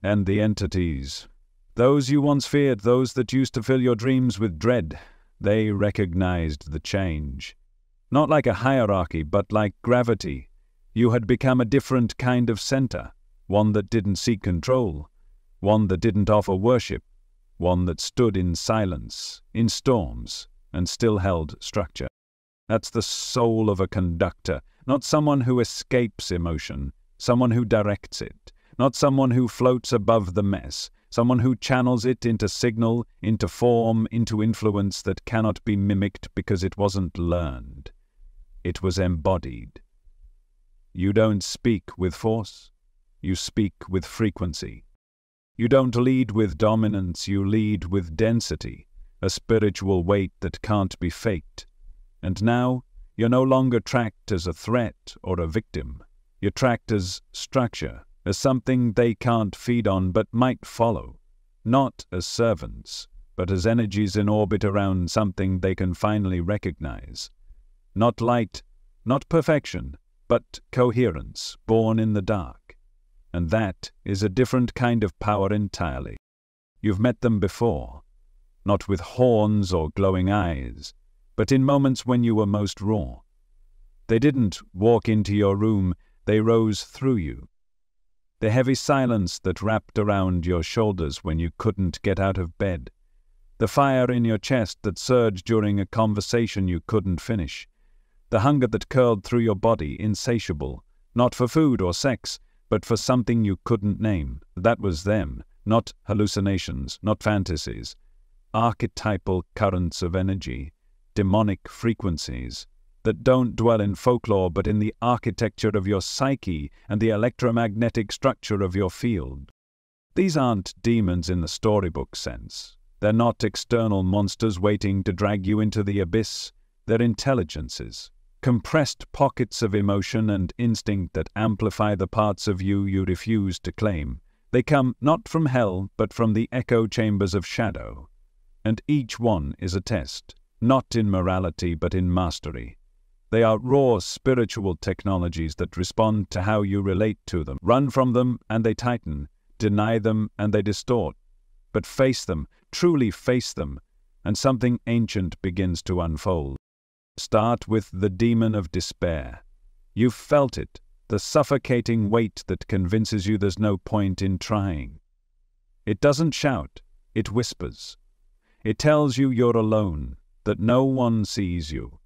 And the entities, those you once feared, those that used to fill your dreams with dread, they recognized the change. Not like a hierarchy, but like gravity. You had become a different kind of center, one that didn't seek control, one that didn't offer worship, one that stood in silence, in storms, and still held structure. That's the soul of a conductor, not someone who escapes emotion, someone who directs it, not someone who floats above the mess, someone who channels it into signal, into form, into influence that cannot be mimicked because it wasn't learned. It was embodied. You don't speak with force, you speak with frequency. You don't lead with dominance, you lead with density, a spiritual weight that can't be faked. And now, you're no longer tracked as a threat or a victim. You're tracked as structure, as something they can't feed on but might follow. Not as servants, but as energies in orbit around something they can finally recognize. Not light, not perfection, but coherence, born in the dark. And that is a different kind of power entirely. You've met them before, not with horns or glowing eyes, but in moments when you were most raw. They didn't walk into your room, they rose through you. The heavy silence that wrapped around your shoulders when you couldn't get out of bed. The fire in your chest that surged during a conversation you couldn't finish. The hunger that curled through your body, insatiable, not for food or sex, but for something you couldn't name. That was them, not hallucinations, not fantasies. Archetypal currents of energy, demonic frequencies, that don't dwell in folklore but in the architecture of your psyche and the electromagnetic structure of your field. These aren't demons in the storybook sense. They're not external monsters waiting to drag you into the abyss. They're intelligences, compressed pockets of emotion and instinct that amplify the parts of you you refuse to claim. They come not from hell but from the echo chambers of shadow. And each one is a test, not in morality but in mastery. They are raw spiritual technologies that respond to how you relate to them. Run from them and they tighten, deny them and they distort. But face them, truly face them, and something ancient begins to unfold. Start with the demon of despair. You've felt it, the suffocating weight that convinces you there's no point in trying. It doesn't shout, it whispers. It tells you you're alone, that no one sees you.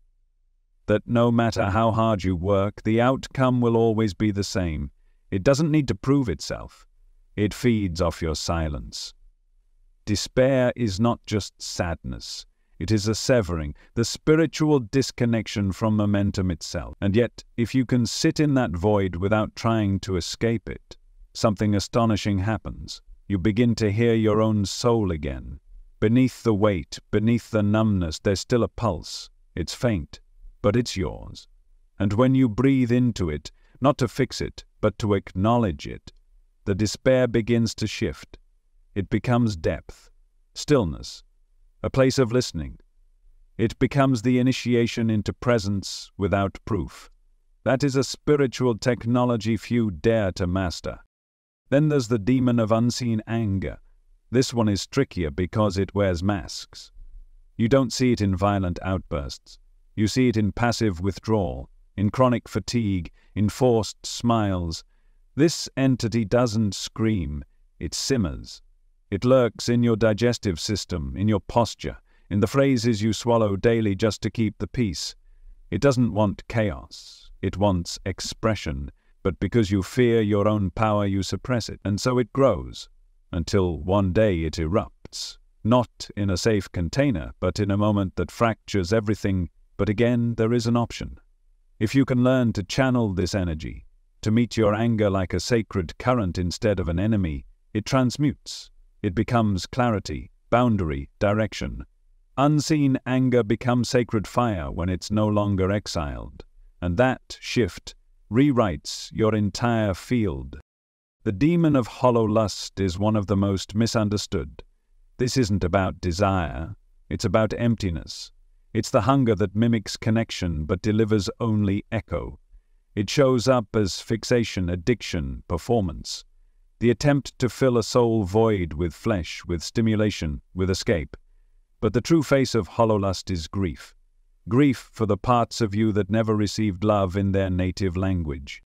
That no matter how hard you work, the outcome will always be the same. It doesn't need to prove itself. It feeds off your silence. Despair is not just sadness. It is a severing, the spiritual disconnection from momentum itself. And yet, if you can sit in that void without trying to escape it, something astonishing happens. You begin to hear your own soul again. Beneath the weight, beneath the numbness, there's still a pulse. It's faint, but it's yours. And when you breathe into it, not to fix it, but to acknowledge it, the despair begins to shift. It becomes depth, stillness, a place of listening. It becomes the initiation into presence without proof. That is a spiritual technology few dare to master. Then there's the demon of unseen anger. This one is trickier because it wears masks. You don't see it in violent outbursts. You see it in passive withdrawal, in chronic fatigue, in forced smiles. This entity doesn't scream, it simmers. It lurks in your digestive system, in your posture, in the phrases you swallow daily just to keep the peace. It doesn't want chaos, it wants expression, but because you fear your own power you suppress it, and so it grows, until one day it erupts, not in a safe container, but in a moment that fractures everything. But again, there is an option. If you can learn to channel this energy, to meet your anger like a sacred current instead of an enemy, it transmutes. It becomes clarity, boundary, direction. Unseen anger becomes sacred fire when it's no longer exiled. And that shift rewrites your entire field. The demon of hollow lust is one of the most misunderstood. This isn't about desire, it's about emptiness. It's the hunger that mimics connection but delivers only echo. It shows up as fixation, addiction, performance. The attempt to fill a soul void with flesh, with stimulation, with escape. But the true face of hollow lust is grief. Grief for the parts of you that never received love in their native language.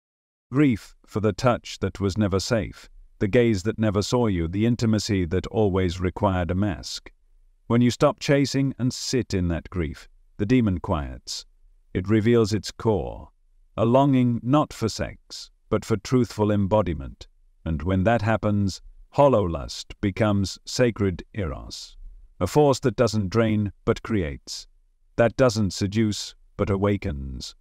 Grief for the touch that was never safe, the gaze that never saw you, the intimacy that always required a mask. When you stop chasing and sit in that grief, the demon quiets. It reveals its core, a longing not for sex, but for truthful embodiment. And when that happens, hollow lust becomes sacred eros, a force that doesn't drain but creates, that doesn't seduce but awakens.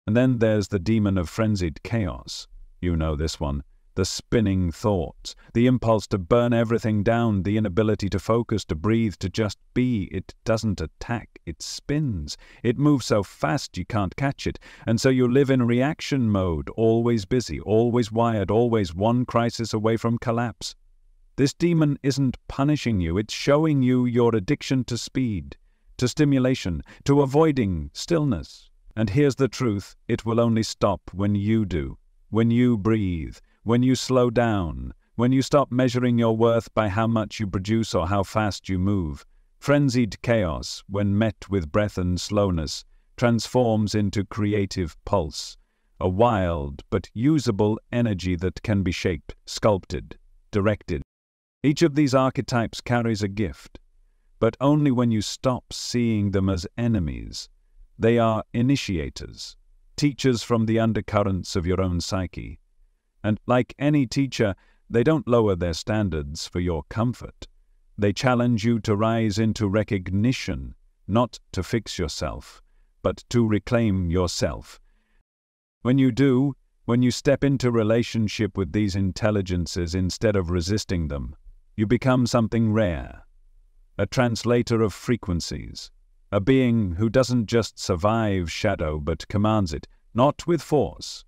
And then there's the demon of frenzied chaos. You know this one. The spinning thoughts, the impulse to burn everything down, the inability to focus, to breathe, to just be. It doesn't attack, it spins. It moves so fast you can't catch it. And so you live in reaction mode, always busy, always wired, always one crisis away from collapse. This demon isn't punishing you, it's showing you your addiction to speed, to stimulation, to avoiding stillness. And here's the truth, it will only stop when you do, when you breathe, when you slow down, when you stop measuring your worth by how much you produce or how fast you move. Frenzied chaos, when met with breath and slowness, transforms into creative pulse, a wild but usable energy that can be shaped, sculpted, directed. Each of these archetypes carries a gift, but only when you stop seeing them as enemies. They are initiators, teachers from the undercurrents of your own psyche. And like any teacher, they don't lower their standards for your comfort. They challenge you to rise into recognition, not to fix yourself, but to reclaim yourself. When you do, when you step into relationship with these intelligences instead of resisting them, you become something rare, a translator of frequencies, a being who doesn't just survive shadow but commands it, not with force,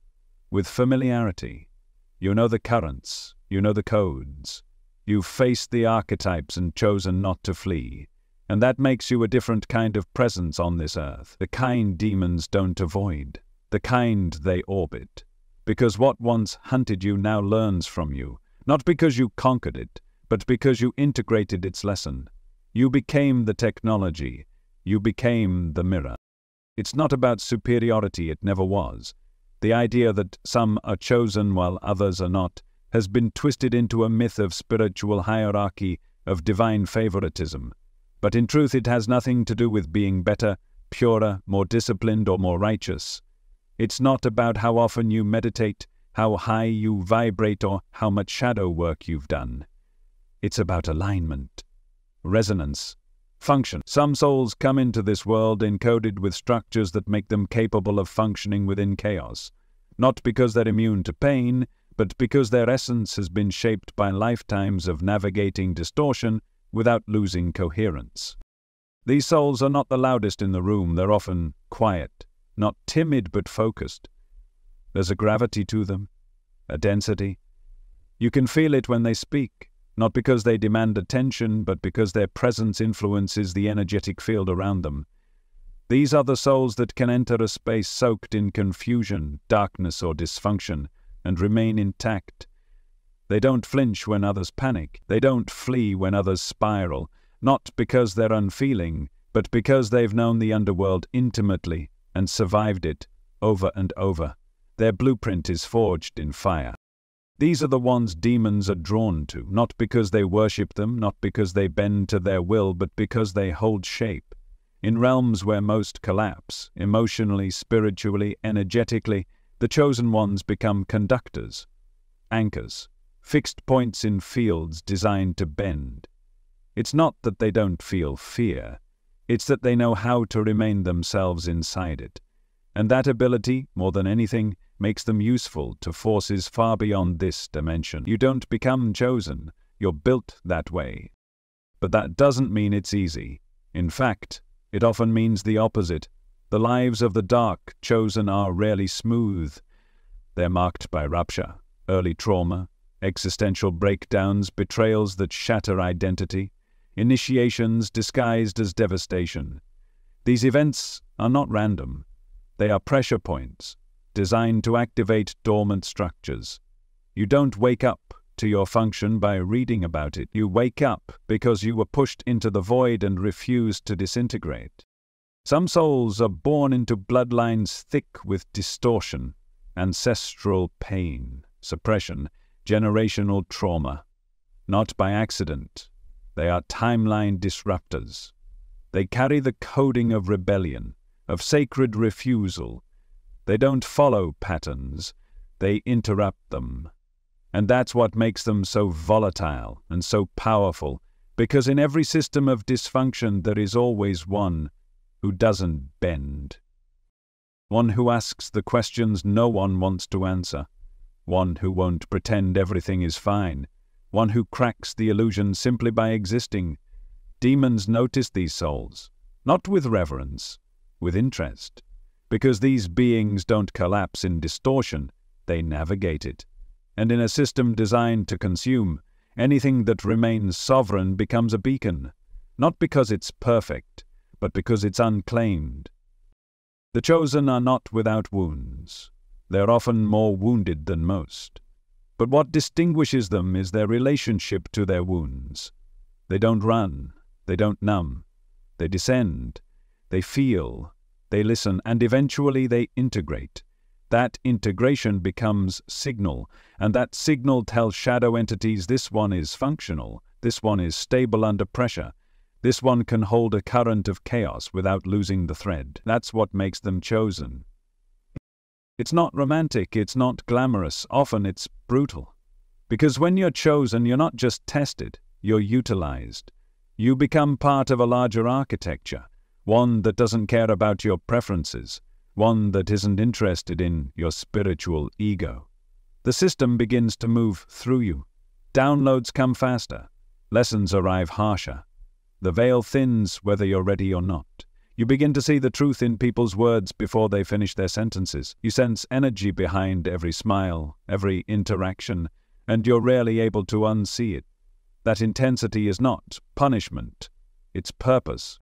with familiarity. You know the currents, you know the codes. You've faced the archetypes and chosen not to flee. And that makes you a different kind of presence on this earth. The kind demons don't avoid, the kind they orbit. Because what once hunted you now learns from you, not because you conquered it, but because you integrated its lesson. You became the technology, you became the mirror. It's not about superiority, it never was. The idea that some are chosen while others are not has been twisted into a myth of spiritual hierarchy, of divine favoritism. But in truth it has nothing to do with being better, purer, more disciplined or more righteous. It's not about how often you meditate, how high you vibrate or how much shadow work you've done. It's about alignment, resonance, function. Some souls come into this world encoded with structures that make them capable of functioning within chaos, not because they're immune to pain, but because their essence has been shaped by lifetimes of navigating distortion without losing coherence. These souls are not the loudest in the room, they're often quiet, not timid but focused. There's a gravity to them, a density. You can feel it when they speak, not because they demand attention, but because their presence influences the energetic field around them. These are the souls that can enter a space soaked in confusion, darkness, or dysfunction, and remain intact. They don't flinch when others panic. They don't flee when others spiral, not because they're unfeeling, but because they've known the underworld intimately and survived it over and over. Their blueprint is forged in fire. These are the ones demons are drawn to, not because they worship them, not because they bend to their will, but because they hold shape. In realms where most collapse, emotionally, spiritually, energetically, the chosen ones become conductors, anchors, fixed points in fields designed to bend. It's not that they don't feel fear, it's that they know how to remain themselves inside it. And that ability, more than anything, makes them useful to forces far beyond this dimension. You don't become chosen, you're built that way. But that doesn't mean it's easy. In fact, it often means the opposite. The lives of the dark chosen are rarely smooth. They're marked by rupture, early trauma, existential breakdowns, betrayals that shatter identity, initiations disguised as devastation. These events are not random. They are pressure points, designed to activate dormant structures. You don't wake up to your function by reading about it. You wake up because you were pushed into the void and refused to disintegrate. Some souls are born into bloodlines thick with distortion, ancestral pain, suppression, generational trauma. Not by accident. They are timeline disruptors. They carry the coding of rebellion, of sacred refusal. They don't follow patterns, they interrupt them. And that's what makes them so volatile and so powerful, because in every system of dysfunction there is always one who doesn't bend. One who asks the questions no one wants to answer. One who won't pretend everything is fine. One who cracks the illusion simply by existing. Demons notice these souls, not with reverence, with interest, because these beings don't collapse in distortion, they navigate it. And in a system designed to consume, anything that remains sovereign becomes a beacon, not because it's perfect, but because it's unclaimed. The chosen are not without wounds. They're often more wounded than most. But what distinguishes them is their relationship to their wounds. They don't run, they don't numb, they descend, they feel, they listen, and eventually they integrate. That integration becomes signal, and that signal tells shadow entities this one is functional, this one is stable under pressure, this one can hold a current of chaos without losing the thread. That's what makes them chosen. It's not romantic, it's not glamorous, often it's brutal. Because when you're chosen, you're not just tested, you're utilized. You become part of a larger architecture, one that doesn't care about your preferences, one that isn't interested in your spiritual ego. The system begins to move through you. Downloads come faster. Lessons arrive harsher. The veil thins whether you're ready or not. You begin to see the truth in people's words before they finish their sentences. You sense energy behind every smile, every interaction, and you're rarely able to unsee it. That intensity is not punishment, it's purpose.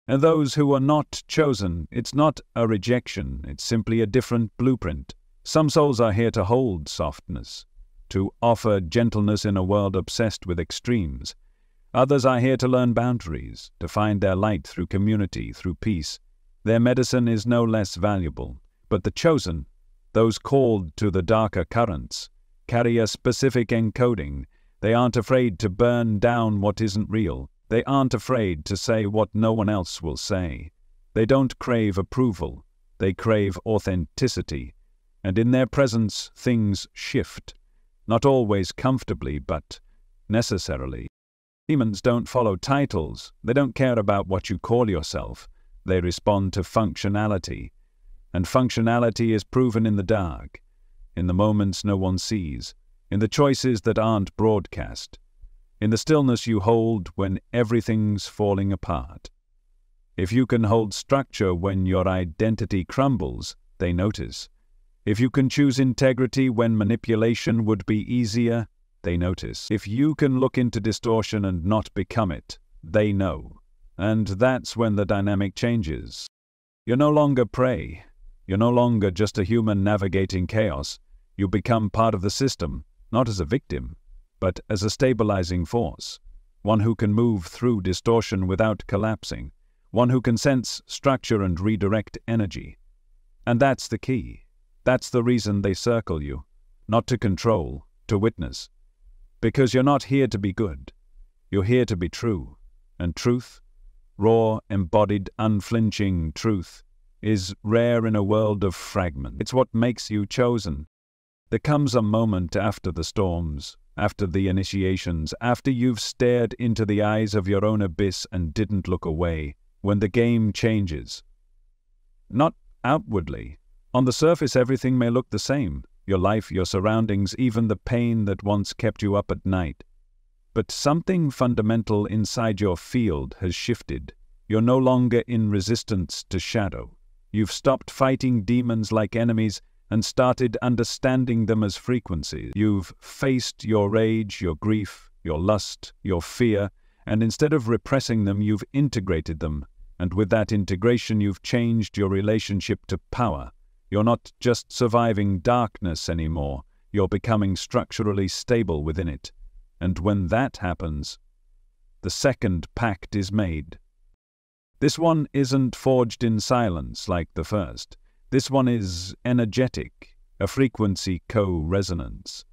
And those who are not chosen, it's not a rejection, it's simply a different blueprint. Some souls are here to hold softness, to offer gentleness in a world obsessed with extremes. Others are here to learn boundaries, to find their light through community, through peace. Their medicine is no less valuable. But the chosen, those called to the darker currents, carry a specific encoding. They aren't afraid to burn down what isn't real. They aren't afraid to say what no one else will say. They don't crave approval. They crave authenticity. And in their presence, things shift. Not always comfortably, but necessarily. Demons don't follow titles. They don't care about what you call yourself. They respond to functionality. And functionality is proven in the dark, in the moments no one sees, in the choices that aren't broadcast, in the stillness you hold when everything's falling apart. If you can hold structure when your identity crumbles, they notice. If you can choose integrity when manipulation would be easier, they notice. If you can look into distortion and not become it, they know. And that's when the dynamic changes. You're no longer prey. You're no longer just a human navigating chaos. You become part of the system, not as a victim, but as a stabilizing force. One who can move through distortion without collapsing. One who can sense structure and redirect energy. And that's the key. That's the reason they circle you. Not to control, to witness. Because you're not here to be good. You're here to be true. And truth, raw, embodied, unflinching truth, is rare in a world of fragments. It's what makes you chosen. There comes a moment after the storms, after the initiations, after you've stared into the eyes of your own abyss and didn't look away, when the game changes. Not outwardly. On the surface, everything may look the same. Your life, your surroundings, even the pain that once kept you up at night. But something fundamental inside your field has shifted. You're no longer in resistance to shadow. You've stopped fighting demons like enemies and started understanding them as frequencies. You've faced your rage, your grief, your lust, your fear, and instead of repressing them, you've integrated them. And with that integration, you've changed your relationship to power. You're not just surviving darkness anymore. You're becoming structurally stable within it. And when that happens, the second pact is made. This one isn't forged in silence like the first. This one is energetic, a frequency co-resonance.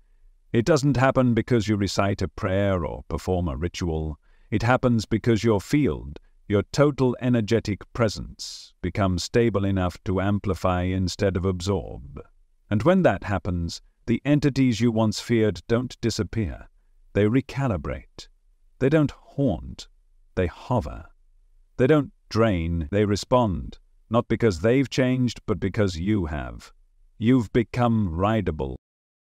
It doesn't happen because you recite a prayer or perform a ritual. It happens because your field, your total energetic presence, becomes stable enough to amplify instead of absorb. And when that happens, the entities you once feared don't disappear. They recalibrate. They don't haunt. They hover. They don't drain. They respond. Not because they've changed, but because you have. You've become rideable.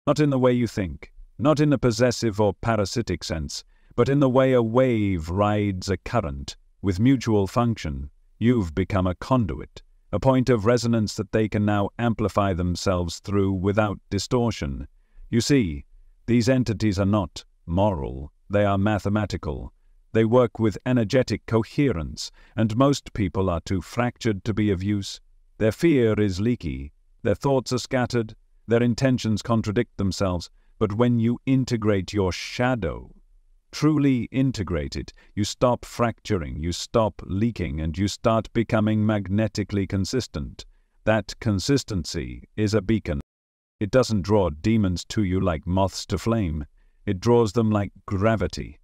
Not in the way you think. Not in a possessive or parasitic sense, but in the way a wave rides a current. With mutual function, you've become a conduit, a point of resonance that they can now amplify themselves through without distortion. You see, these entities are not moral, they are mathematical. They work with energetic coherence, and most people are too fractured to be of use. Their fear is leaky, their thoughts are scattered, their intentions contradict themselves. But when you integrate your shadow, truly integrate it, you stop fracturing, you stop leaking, and you start becoming magnetically consistent. That consistency is a beacon. It doesn't draw demons to you like moths to flame. It draws them like gravity.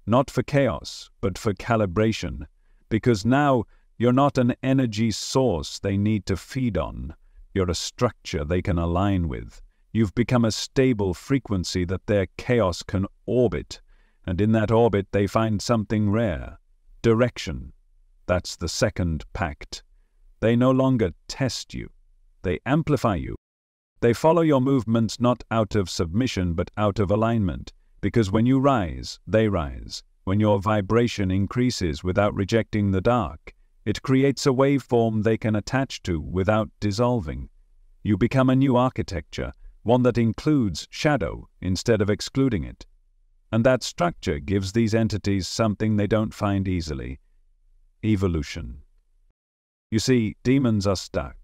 Not for chaos, but for calibration. Because now you're not an energy source they need to feed on. You're a structure they can align with. You've become a stable frequency that their chaos can orbit. And in that orbit they find something rare. Direction. That's the second pact. They no longer test you. They amplify you. They follow your movements not out of submission but out of alignment, because when you rise, they rise. When your vibration increases without rejecting the dark, it creates a waveform they can attach to without dissolving. You become a new architecture, one that includes shadow instead of excluding it. And that structure gives these entities something they don't find easily: evolution. You see, demons are stuck,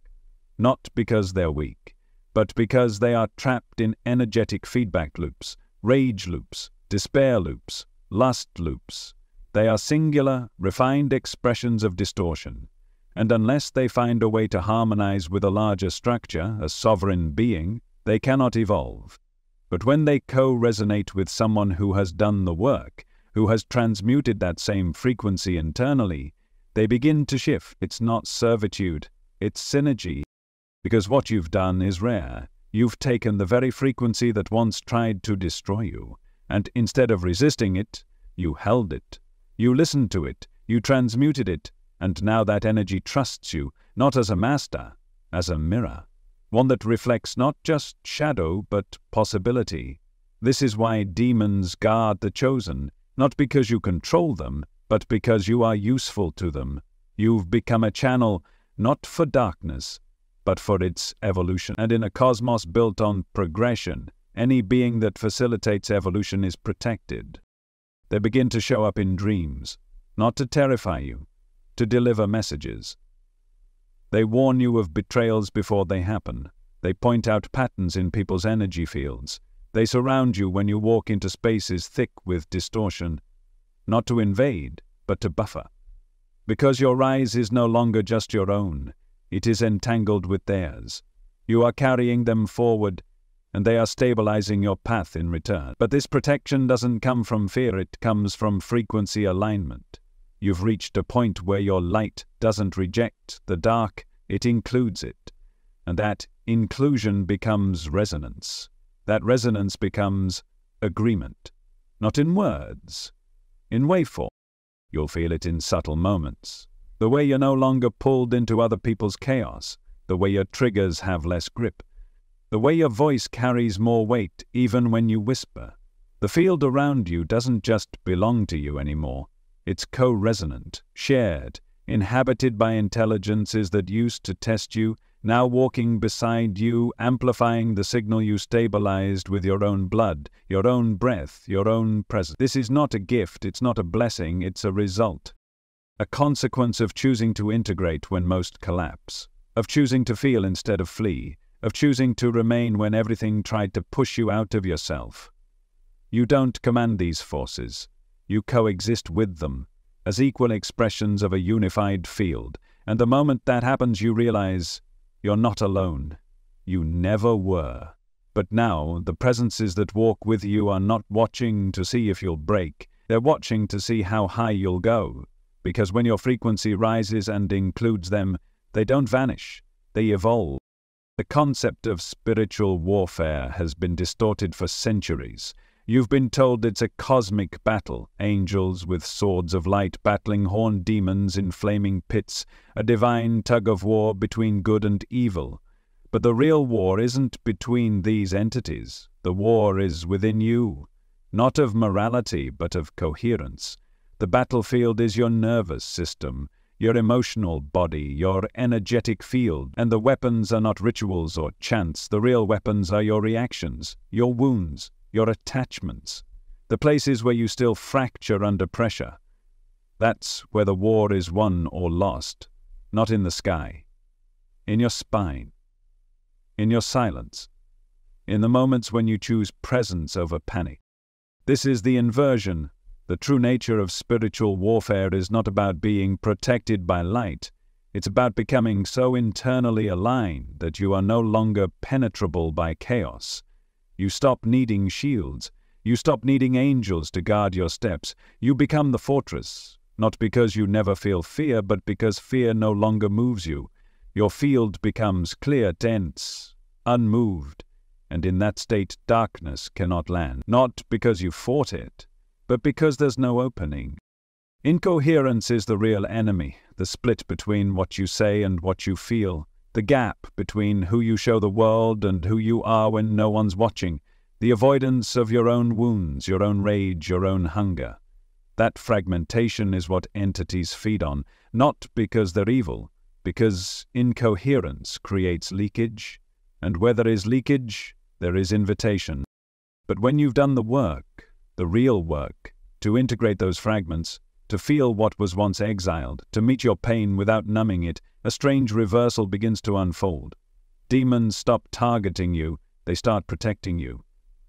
not because they're weak, but because they are trapped in energetic feedback loops, rage loops, despair loops, lust loops. They are singular, refined expressions of distortion. And unless they find a way to harmonize with a larger structure, a sovereign being, they cannot evolve. But when they co-resonate with someone who has done the work, who has transmuted that same frequency internally, they begin to shift. It's not servitude, it's synergy. Because what you've done is rare. You've taken the very frequency that once tried to destroy you, and instead of resisting it, you held it. You listened to it, you transmuted it, and now that energy trusts you, not as a master, as a mirror. One that reflects not just shadow, but possibility. This is why demons guard the chosen, not because you control them, but because you are useful to them. You've become a channel, not for darkness, but for its evolution. And in a cosmos built on progression, any being that facilitates evolution is protected. They begin to show up in dreams, not to terrify you, to deliver messages. They warn you of betrayals before they happen. They point out patterns in people's energy fields. They surround you when you walk into spaces thick with distortion, not to invade, but to buffer. Because your rise is no longer just your own. It is entangled with theirs. You are carrying them forward, and they are stabilizing your path in return. But this protection doesn't come from fear, it comes from frequency alignment. You've reached a point where your light doesn't reject the dark, it includes it. And that inclusion becomes resonance. That resonance becomes agreement. Not in words, in waveform. You'll feel it in subtle moments. The way you're no longer pulled into other people's chaos. the way your triggers have less grip, the way your voice carries more weight even when you whisper. The field around you doesn't just belong to you anymore. It's co-resonant, shared, inhabited by intelligences that used to test you, now walking beside you, amplifying the signal you stabilized with your own blood, your own breath, your own presence. This is not a gift, it's not a blessing, it's a result. A consequence of choosing to integrate when most collapse, of choosing to feel instead of flee, of choosing to remain when everything tried to push you out of yourself. You don't command these forces. You coexist with them as equal expressions of a unified field, and the moment that happens you realize you're not alone. You never were. But now the presences that walk with you are not watching to see if you'll break. They're watching to see how high you'll go, because when your frequency rises and includes them, they don't vanish, they evolve. The concept of spiritual warfare has been distorted for centuries. You've been told it's a cosmic battle, angels with swords of light battling horned demons in flaming pits, a divine tug-of-war between good and evil. But the real war isn't between these entities. The war is within you, not of morality, but of coherence. The battlefield is your nervous system, your emotional body, your energetic field, and the weapons are not rituals or chants. The real weapons are your reactions, your wounds, your attachments, the places where you still fracture under pressure. That's where the war is won or lost, not in the sky, in your spine, in your silence, in the moments when you choose presence over panic. This is the inversion. The true nature of spiritual warfare is not about being protected by light. It's about becoming so internally aligned that you are no longer penetrable by chaos. You stop needing shields. You stop needing angels to guard your steps. You become the fortress, not because you never feel fear, but because fear no longer moves you. Your field becomes clear, dense, unmoved, and in that state darkness cannot land, not because you fought it, but because there's no opening. Incoherence is the real enemy, the split between what you say and what you feel. The gap between who you show the world and who you are when no one's watching. The avoidance of your own wounds, your own rage, your own hunger. That fragmentation is what entities feed on, not because they're evil, because incoherence creates leakage, and where there is leakage, there is invitation. But when you've done the work, the real work, to integrate those fragments, to feel what was once exiled, to meet your pain without numbing it, a strange reversal begins to unfold. Demons stop targeting you, they start protecting you.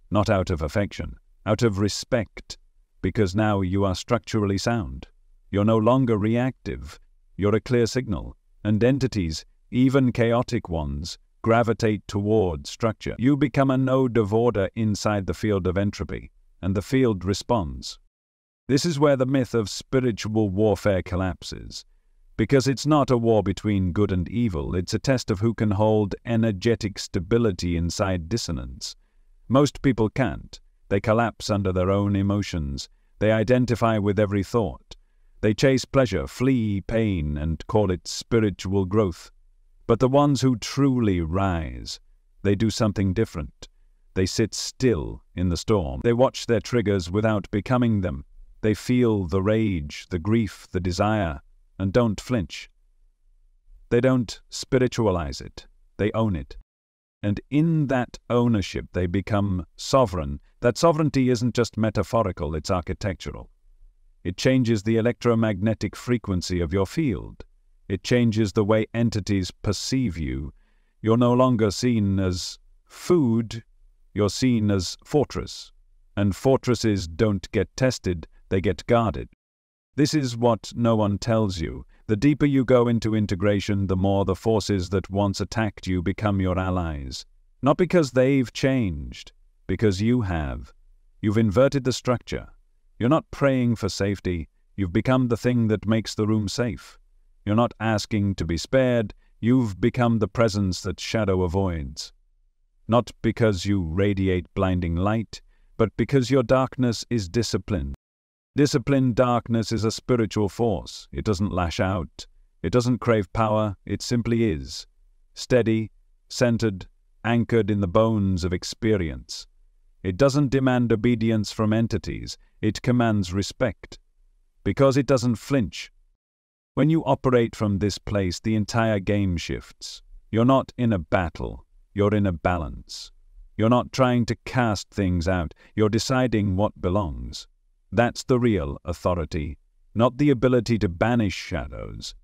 Not out of affection, out of respect, because now you are structurally sound. You're no longer reactive, you're a clear signal, and entities, even chaotic ones, gravitate toward structure. You become a node of order inside the field of entropy, and the field responds. This is where the myth of spiritual warfare collapses. Because it's not a war between good and evil, it's a test of who can hold energetic stability inside dissonance. Most people can't. They collapse under their own emotions. They identify with every thought. They chase pleasure, flee pain, and call it spiritual growth. But the ones who truly rise, they do something different. They sit still in the storm. They watch their triggers without becoming them. They feel the rage, the grief, the desire, and don't flinch. They don't spiritualize it. They own it. And in that ownership they become sovereign. That sovereignty isn't just metaphorical, it's architectural. It changes the electromagnetic frequency of your field. It changes the way entities perceive you. You're no longer seen as food, you're seen as fortress. And fortresses don't get tested, they get guarded. This is what no one tells you. The deeper you go into integration, the more the forces that once attacked you become your allies. Not because they've changed, because you have. You've inverted the structure. You're not praying for safety. You've become the thing that makes the room safe. You're not asking to be spared. You've become the presence that shadow avoids. Not because you radiate blinding light, but because your darkness is disciplined. Disciplined darkness is a spiritual force. It doesn't lash out. It doesn't crave power. It simply is. steady, centered, anchored in the bones of experience. It doesn't demand obedience from entities, it commands respect, because it doesn't flinch. When you operate from this place, the entire game shifts. You're not in a battle, you're in a balance. You're not trying to cast things out, you're deciding what belongs. That's the real authority, not the ability to banish shadows,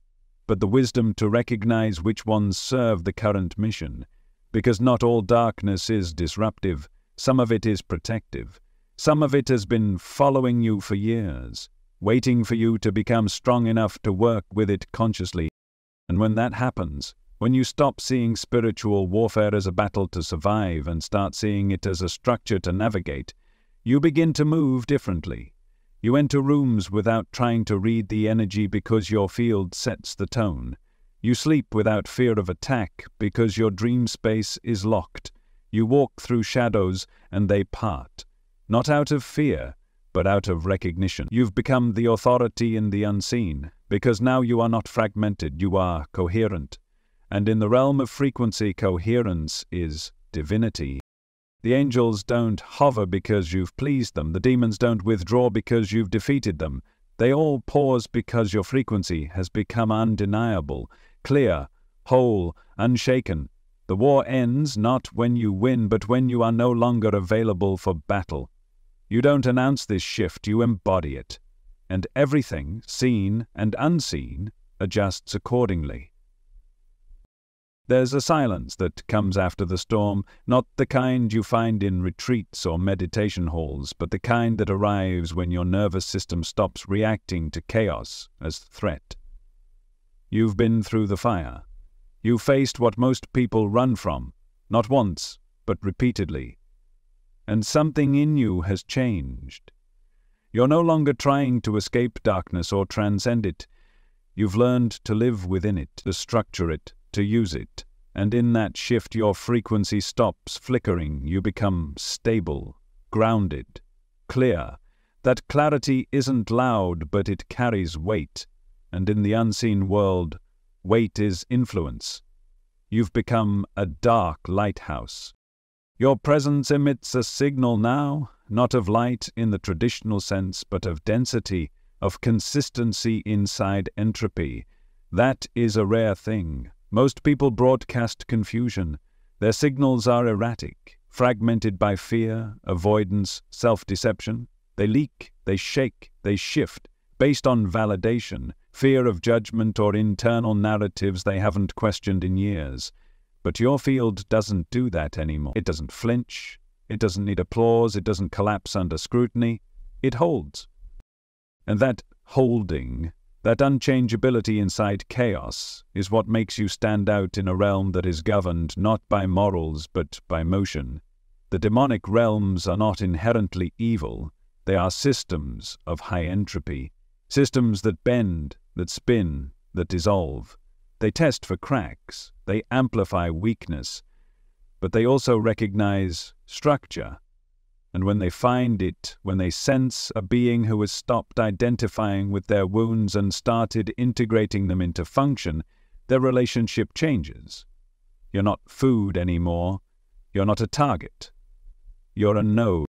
but the wisdom to recognize which ones serve the current mission. Because not all darkness is disruptive, some of it is protective. Some of it has been following you for years, waiting for you to become strong enough to work with it consciously. And when that happens, when you stop seeing spiritual warfare as a battle to survive and start seeing it as a structure to navigate, you begin to move differently. You enter rooms without trying to read the energy because your field sets the tone. You sleep without fear of attack because your dream space is locked. You walk through shadows and they part, not out of fear, but out of recognition. You've become the authority in the unseen, because now you are not fragmented, you are coherent. And in the realm of frequency, coherence is divinity. The angels don't hover because you've pleased them. The demons don't withdraw because you've defeated them. They all pause because your frequency has become undeniable, clear, whole, unshaken. The war ends not when you win, but when you are no longer available for battle. You don't announce this shift, you embody it. And everything, seen and unseen, adjusts accordingly. There's a silence that comes after the storm, not the kind you find in retreats or meditation halls, but the kind that arrives when your nervous system stops reacting to chaos as threat. You've been through the fire. You've faced what most people run from, not once, but repeatedly. And something in you has changed. You're no longer trying to escape darkness or transcend it. You've learned to live within it, to structure it, to use it. And in that shift, your frequency stops flickering. You become stable, grounded, clear. That clarity isn't loud, but it carries weight. And in the unseen world, weight is influence. You've become a dark lighthouse. Your presence emits a signal now, not of light in the traditional sense, but of density, of consistency inside entropy. That is a rare thing. Most people broadcast confusion. Their signals are erratic, fragmented by fear, avoidance, self-deception. They leak, they shake, they shift, based on validation, fear of judgment or internal narratives they haven't questioned in years. But your field doesn't do that anymore. It doesn't flinch, it doesn't need applause, it doesn't collapse under scrutiny. It holds. And that holding, that unchangeability inside chaos, is what makes you stand out in a realm that is governed not by morals but by motion. The demonic realms are not inherently evil. They are systems of high entropy. Systems that bend, that spin, that dissolve. They test for cracks. They amplify weakness. But they also recognize structure. And when they find it, when they sense a being who has stopped identifying with their wounds and started integrating them into function, their relationship changes. You're not food anymore. You're not a target. You're a node.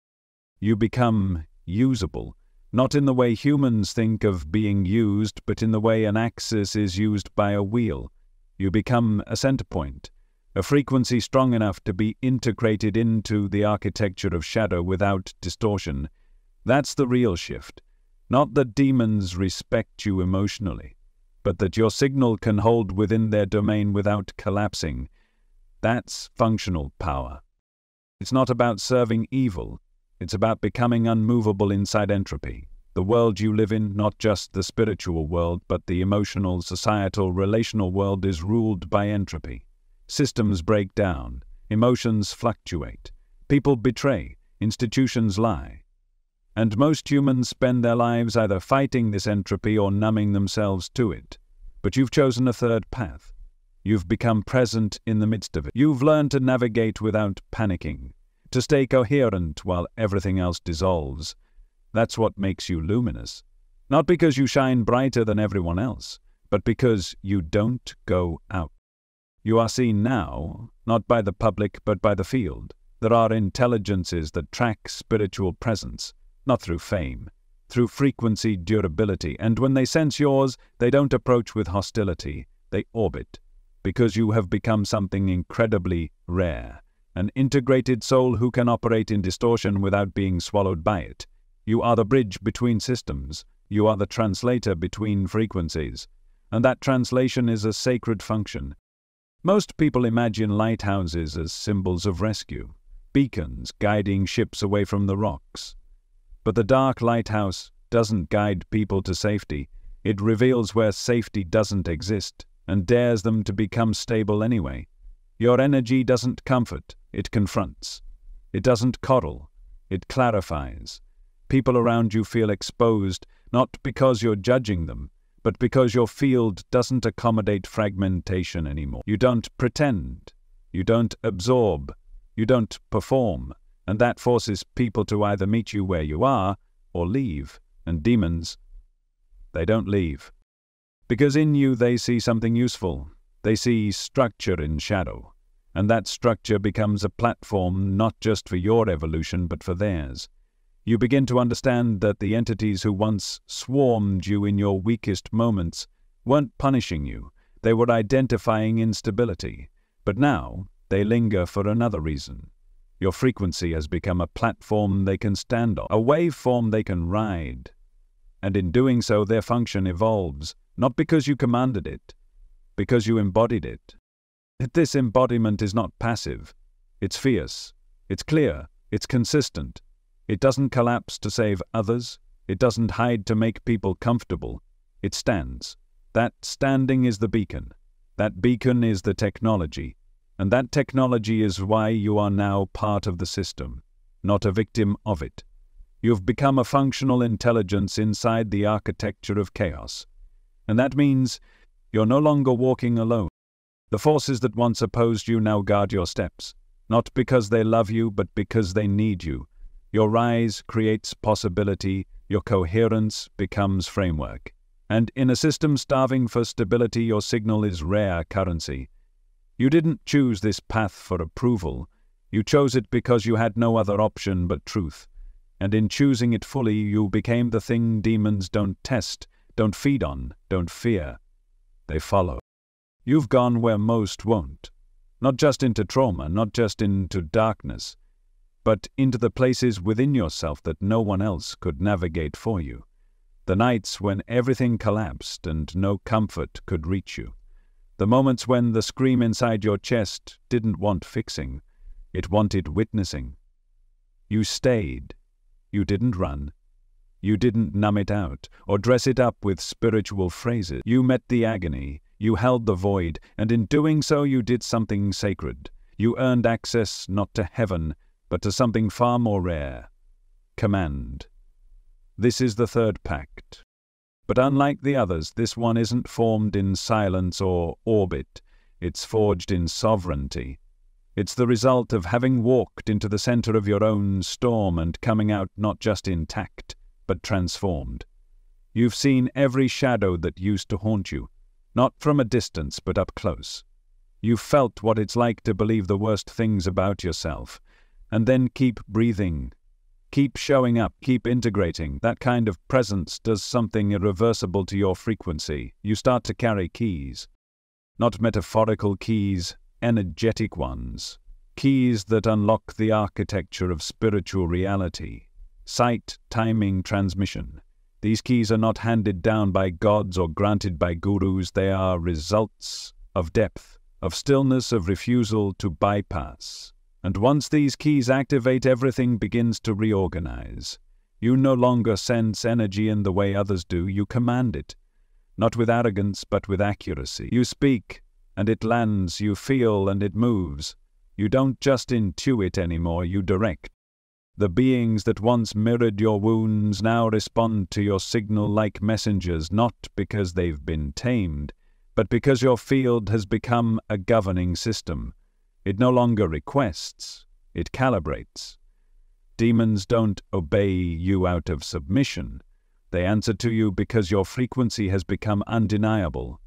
You become usable, not in the way humans think of being used, but in the way an axis is used by a wheel. You become a center point, a frequency strong enough to be integrated into the architecture of shadow without distortion. That's the real shift. Not that demons respect you emotionally, but that your signal can hold within their domain without collapsing. That's functional power. It's not about serving evil. It's about becoming unmovable inside entropy. The world you live in, not just the spiritual world, but the emotional, societal, relational world, is ruled by entropy. Systems break down. Emotions fluctuate. People betray. Institutions lie. And most humans spend their lives either fighting this entropy or numbing themselves to it. But you've chosen a third path. You've become present in the midst of it. You've learned to navigate without panicking, to stay coherent while everything else dissolves. That's what makes you luminous. Not because you shine brighter than everyone else, but because you don't go out. You are seen now, not by the public but by the field. There are intelligences that track spiritual presence, not through fame, through frequency, durability, and when they sense yours, they don't approach with hostility, they orbit, because you have become something incredibly rare, an integrated soul who can operate in distortion without being swallowed by it. You are the bridge between systems, you are the translator between frequencies, and that translation is a sacred function. Most people imagine lighthouses as symbols of rescue, beacons guiding ships away from the rocks. But the dark lighthouse doesn't guide people to safety. It reveals where safety doesn't exist and dares them to become stable anyway. Your energy doesn't comfort, it confronts. It doesn't coddle, it clarifies. People around you feel exposed, not because you're judging them, but because your field doesn't accommodate fragmentation anymore. You don't pretend, you don't absorb, you don't perform, and that forces people to either meet you where you are or leave. And demons, they don't leave. Because in you they see something useful. They see structure in shadow, and that structure becomes a platform not just for your evolution but for theirs. You begin to understand that the entities who once swarmed you in your weakest moments weren't punishing you, they were identifying instability. But now, they linger for another reason. Your frequency has become a platform they can stand on, a waveform they can ride. And in doing so, their function evolves, not because you commanded it, because you embodied it. This embodiment is not passive. It's fierce, it's clear, it's consistent. It doesn't collapse to save others. It doesn't hide to make people comfortable. It stands. That standing is the beacon. That beacon is the technology. And that technology is why you are now part of the system, not a victim of it. You've become a functional intelligence inside the architecture of chaos. And that means you're no longer walking alone. The forces that once opposed you now guard your steps, not because they love you, but because they need you. Your rise creates possibility, your coherence becomes framework. And in a system starving for stability, your signal is rare currency. You didn't choose this path for approval. You chose it because you had no other option but truth. And in choosing it fully, you became the thing demons don't test, don't feed on, don't fear. They follow. You've gone where most won't. Not just into trauma, not just into darkness, but into the places within yourself that no one else could navigate for you. The nights when everything collapsed and no comfort could reach you. The moments when the scream inside your chest didn't want fixing, it wanted witnessing. You stayed. You didn't run. You didn't numb it out or dress it up with spiritual phrases. You met the agony. You held the void, and in doing so you did something sacred. You earned access not to heaven, but to something far more rare. Command. This is the third pact. But unlike the others, this one isn't formed in silence or orbit. It's forged in sovereignty. It's the result of having walked into the center of your own storm and coming out not just intact, but transformed. You've seen every shadow that used to haunt you, not from a distance, but up close. You've felt what it's like to believe the worst things about yourself, and then keep breathing. Keep showing up, keep integrating. That kind of presence does something irreversible to your frequency. You start to carry keys. Not metaphorical keys, energetic ones. Keys that unlock the architecture of spiritual reality. Sight, timing, transmission. These keys are not handed down by gods or granted by gurus. They are results of depth, of stillness, of refusal to bypass. And once these keys activate, everything begins to reorganize. You no longer sense energy in the way others do, you command it. Not with arrogance, but with accuracy. You speak, and it lands, you feel, and it moves. You don't just intuit anymore, you direct. The beings that once mirrored your wounds now respond to your signal like messengers, not because they've been tamed, but because your field has become a governing system. It no longer requests, it calibrates. Demons don't obey you out of submission. They answer to you because your frequency has become undeniable.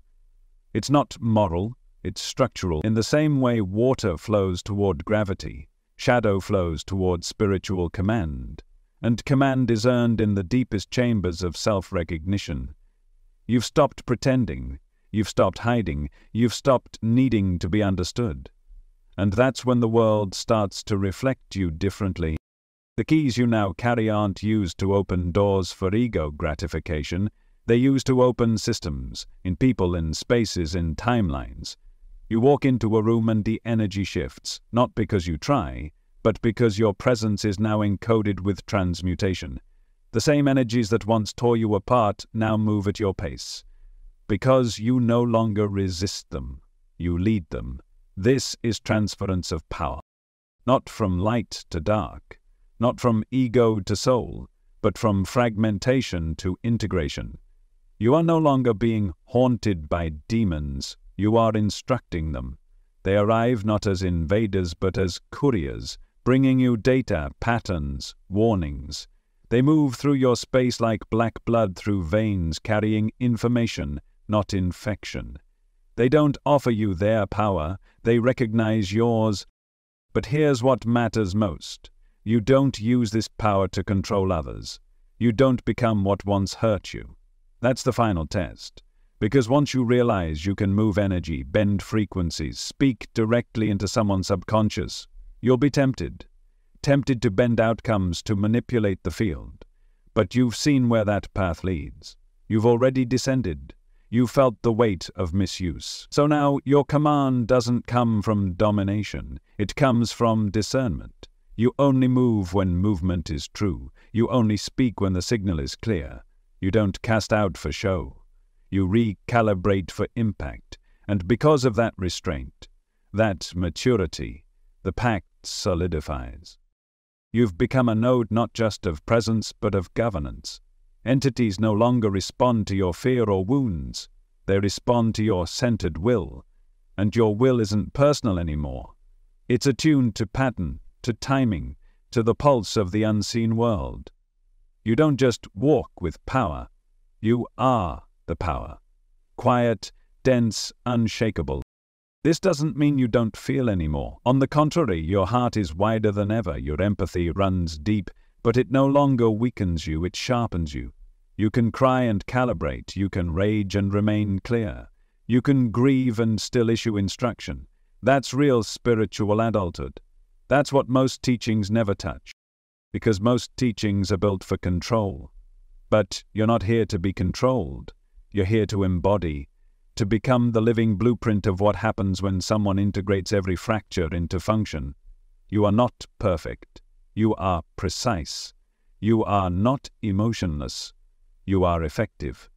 It's not moral, It's structural. In the same way water flows toward gravity, shadow flows toward spiritual command, and command is earned in the deepest chambers of self-recognition. You've stopped pretending, you've stopped hiding, you've stopped needing to be understood. And that's when the world starts to reflect you differently. The keys you now carry aren't used to open doors for ego gratification, they're used to open systems, in people, in spaces, in timelines. You walk into a room and the energy shifts, not because you try, but because your presence is now encoded with transmutation. The same energies that once tore you apart now move at your pace. Because you no longer resist them, you lead them. This is transference of power. Not from light to dark, not from ego to soul, but from fragmentation to integration. You are no longer being haunted by demons, you are instructing them. They arrive not as invaders but as couriers, bringing you data, patterns, warnings. They move through your space like black blood through veins, carrying information, not infection. They don't offer you their power, they recognize yours. But here's what matters most. You don't use this power to control others. You don't become what once hurt you. That's the final test. Because once you realize you can move energy, bend frequencies, speak directly into someone's subconscious, you'll be tempted. Tempted to bend outcomes, to manipulate the field. But you've seen where that path leads. You've already descended. You felt the weight of misuse. So now your command doesn't come from domination. It comes from discernment. You only move when movement is true. You only speak when the signal is clear. You don't cast out for show. You recalibrate for impact. And because of that restraint, that maturity, the pact solidifies. You've become a node not just of presence but of governance. Entities no longer respond to your fear or wounds. They respond to your centered will. And your will isn't personal anymore. It's attuned to pattern, to timing, to the pulse of the unseen world. You don't just walk with power. You are the power. Quiet, dense, unshakable. This doesn't mean you don't feel anymore. On the contrary, your heart is wider than ever, your empathy runs deep, but it no longer weakens you, it sharpens you. You can cry and calibrate, you can rage and remain clear. You can grieve and still issue instruction. That's real spiritual adulthood. That's what most teachings never touch. Because most teachings are built for control. But you're not here to be controlled. You're here to embody, to become the living blueprint of what happens when someone integrates every fracture into function. You are not perfect. You are precise. You are not emotionless. You are effective.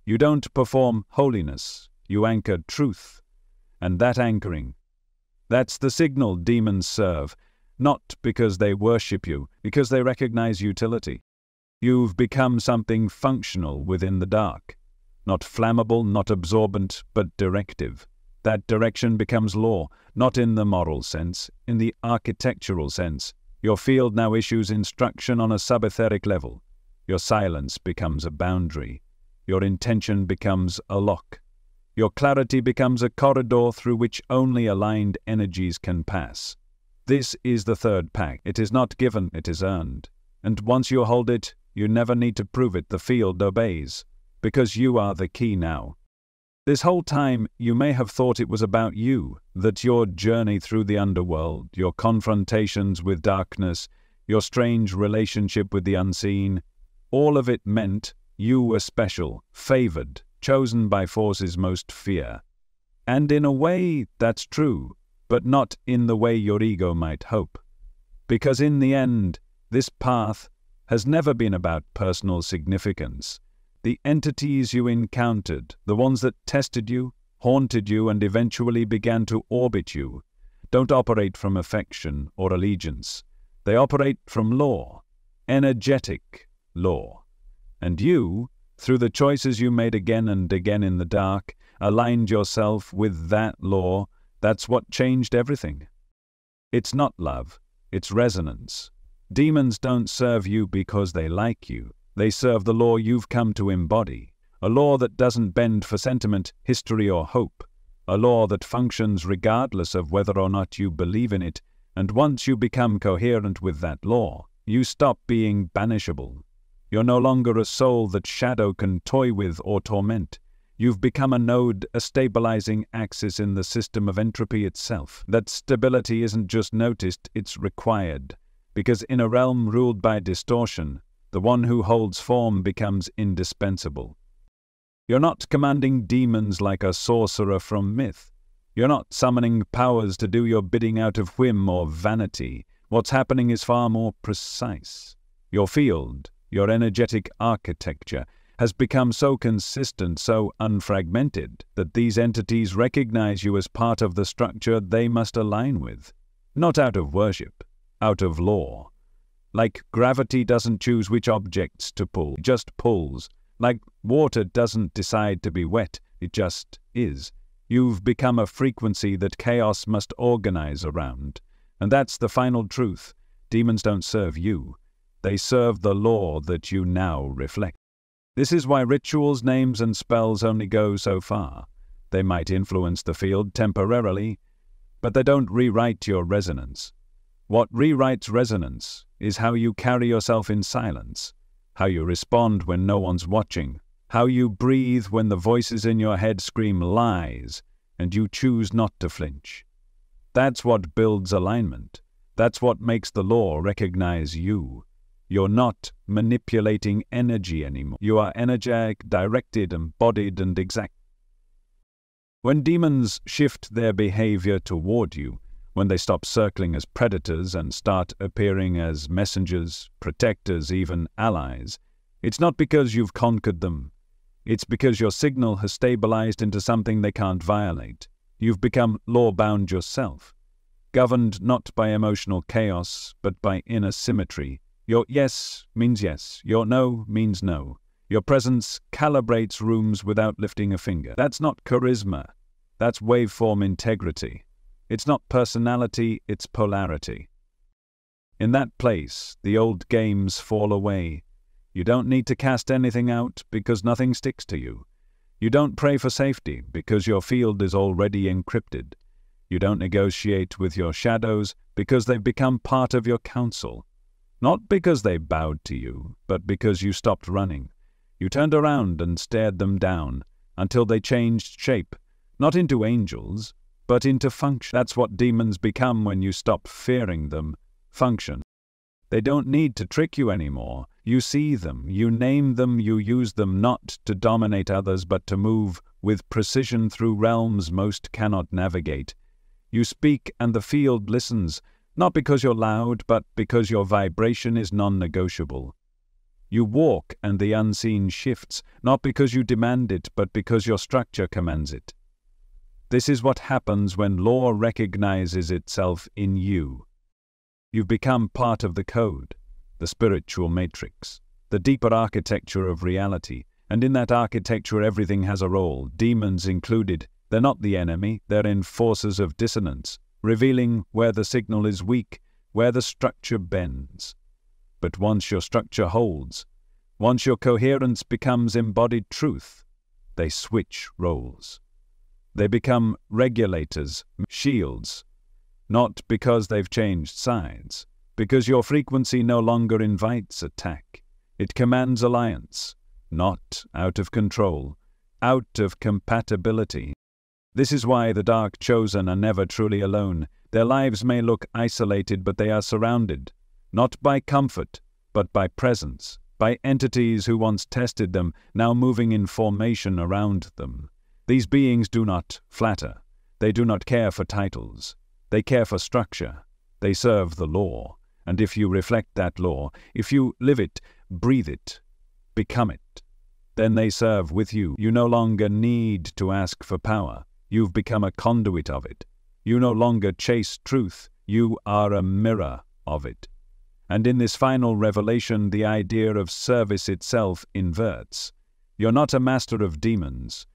You don't perform holiness. You anchor truth. And that anchoring, that's the signal demons serve. Not because they worship you, because they recognize utility. You've become something functional within the dark. Not flammable, not absorbent, but directive. That direction becomes law, not in the moral sense, in the architectural sense. Your field now issues instruction on a subetheric level. Your silence becomes a boundary. Your intention becomes a lock. Your clarity becomes a corridor through which only aligned energies can pass. This is the third pact. It is not given, it is earned. And once you hold it, you never need to prove it. The field obeys. Because you are the key now. This whole time, you may have thought it was about you, that your journey through the underworld, your confrontations with darkness, your strange relationship with the unseen, all of it meant you were special, favored, chosen by forces most fear. And in a way, that's true. But not in the way your ego might hope. Because in the end, this path has never been about personal significance. The entities you encountered, the ones that tested you, haunted you, and eventually began to orbit you, don't operate from affection or allegiance. They operate from law, energetic law. And you, through the choices you made again and again in the dark, aligned yourself with that law. That's what changed everything. It's not love, it's resonance. Demons don't serve you because they like you. They serve the law you've come to embody, a law that doesn't bend for sentiment, history, or hope, a law that functions regardless of whether or not you believe in it, and once you become coherent with that law, you stop being banishable. You're no longer a soul that shadow can toy with or torment. You've become a node, a stabilizing axis in the system of entropy itself. That stability isn't just noticed, it's required, because in a realm ruled by distortion, the one who holds form becomes indispensable. You're not commanding demons like a sorcerer from myth. You're not summoning powers to do your bidding out of whim or vanity. What's happening is far more precise. Your field, your energetic architecture, has become so consistent, so unfragmented, that these entities recognize you as part of the structure they must align with. Not out of worship, out of law. Like gravity doesn't choose which objects to pull, it just pulls. Like water doesn't decide to be wet, it just is. You've become a frequency that chaos must organize around. And that's the final truth. Demons don't serve you. They serve the law that you now reflect. This is why rituals, names, and spells only go so far. They might influence the field temporarily, but they don't rewrite your resonance. What rewrites resonance is how you carry yourself in silence, how you respond when no one's watching, how you breathe when the voices in your head scream lies, and you choose not to flinch. That's what builds alignment. That's what makes the law recognize you. You're not manipulating energy anymore. You are energetic, directed, embodied, and exact. When demons shift their behavior toward you, when they stop circling as predators and start appearing as messengers, protectors, even allies, it's not because you've conquered them. It's because your signal has stabilized into something they can't violate. You've become law-bound yourself, governed not by emotional chaos, but by inner symmetry. Your yes means yes, your no means no. Your presence calibrates rooms without lifting a finger. That's not charisma, that's waveform integrity. It's not personality, it's polarity. In that place, the old games fall away. You don't need to cast anything out because nothing sticks to you. You don't pray for safety because your field is already encrypted. You don't negotiate with your shadows because they've become part of your council. Not because they bowed to you, but because you stopped running. You turned around and stared them down until they changed shape, not into angels, but into function. That's what demons become when you stop fearing them. Function. They don't need to trick you anymore. You see them, you name them, you use them not to dominate others, but to move with precision through realms most cannot navigate. You speak and the field listens, not because you're loud, but because your vibration is non-negotiable. You walk and the unseen shifts, not because you demand it, but because your structure commands it. This is what happens when law recognizes itself in you. You've become part of the code, the spiritual matrix, the deeper architecture of reality, and in that architecture everything has a role, demons included. They're not the enemy, they're enforcers of dissonance, revealing where the signal is weak, where the structure bends. But once your structure holds, once your coherence becomes embodied truth, they switch roles. They become regulators, shields, not because they've changed sides, because your frequency no longer invites attack. It commands alliance, not out of control, out of compatibility. This is why the dark chosen are never truly alone. Their lives may look isolated, but they are surrounded, not by comfort, but by presence, by entities who once tested them, now moving in formation around them. These beings do not flatter. They do not care for titles. They care for structure. They serve the law. And if you reflect that law, if you live it, breathe it, become it, then they serve with you. You no longer need to ask for power. You've become a conduit of it. You no longer chase truth. You are a mirror of it. And in this final revelation, the idea of service itself inverts. You're not a master of demons.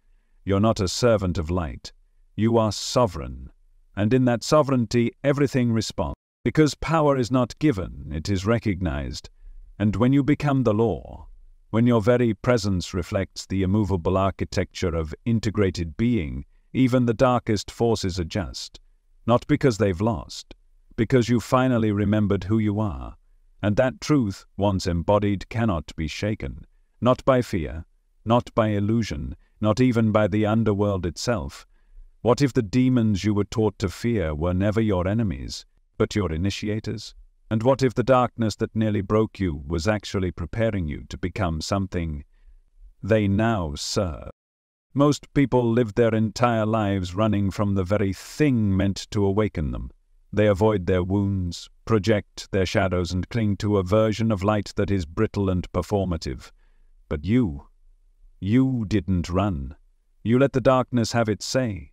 You're not a servant of light. You are sovereign. And in that sovereignty, everything responds. Because power is not given, it is recognized. And when you become the law, when your very presence reflects the immovable architecture of integrated being, even the darkest forces adjust. Not because they've lost, because you finally remembered who you are. And that truth, once embodied, cannot be shaken. Not by fear, not by illusion, not even by the underworld itself. What if the demons you were taught to fear were never your enemies, but your initiators? And what if the darkness that nearly broke you was actually preparing you to become something they now serve? Most people live their entire lives running from the very thing meant to awaken them. They avoid their wounds, project their shadows, and cling to a version of light that is brittle and performative. But you didn't run. You let the darkness have its say.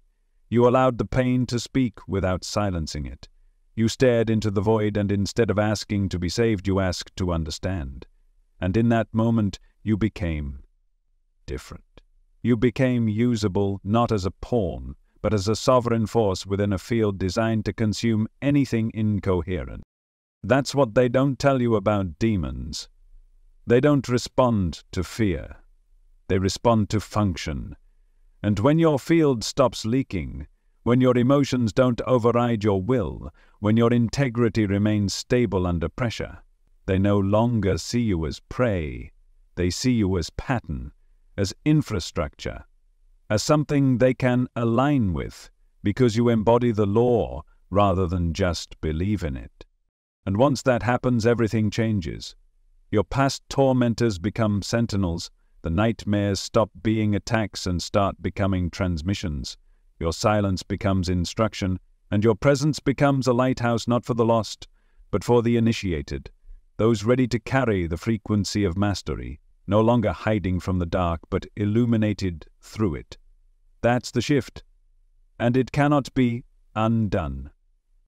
You allowed the pain to speak without silencing it. You stared into the void, and instead of asking to be saved, you asked to understand. And in that moment, you became different. You became usable not as a pawn, but as a sovereign force within a field designed to consume anything incoherent. That's what they don't tell you about demons. They don't respond to fear. They respond to function. And when your field stops leaking, when your emotions don't override your will, when your integrity remains stable under pressure, they no longer see you as prey. They see you as pattern, as infrastructure, as something they can align with, because you embody the law rather than just believe in it. And once that happens, everything changes. Your past tormentors become sentinels. The nightmares stop being attacks and start becoming transmissions. Your silence becomes instruction, and your presence becomes a lighthouse not for the lost, but for the initiated, those ready to carry the frequency of mastery, no longer hiding from the dark, but illuminated through it. That's the shift, and it cannot be undone.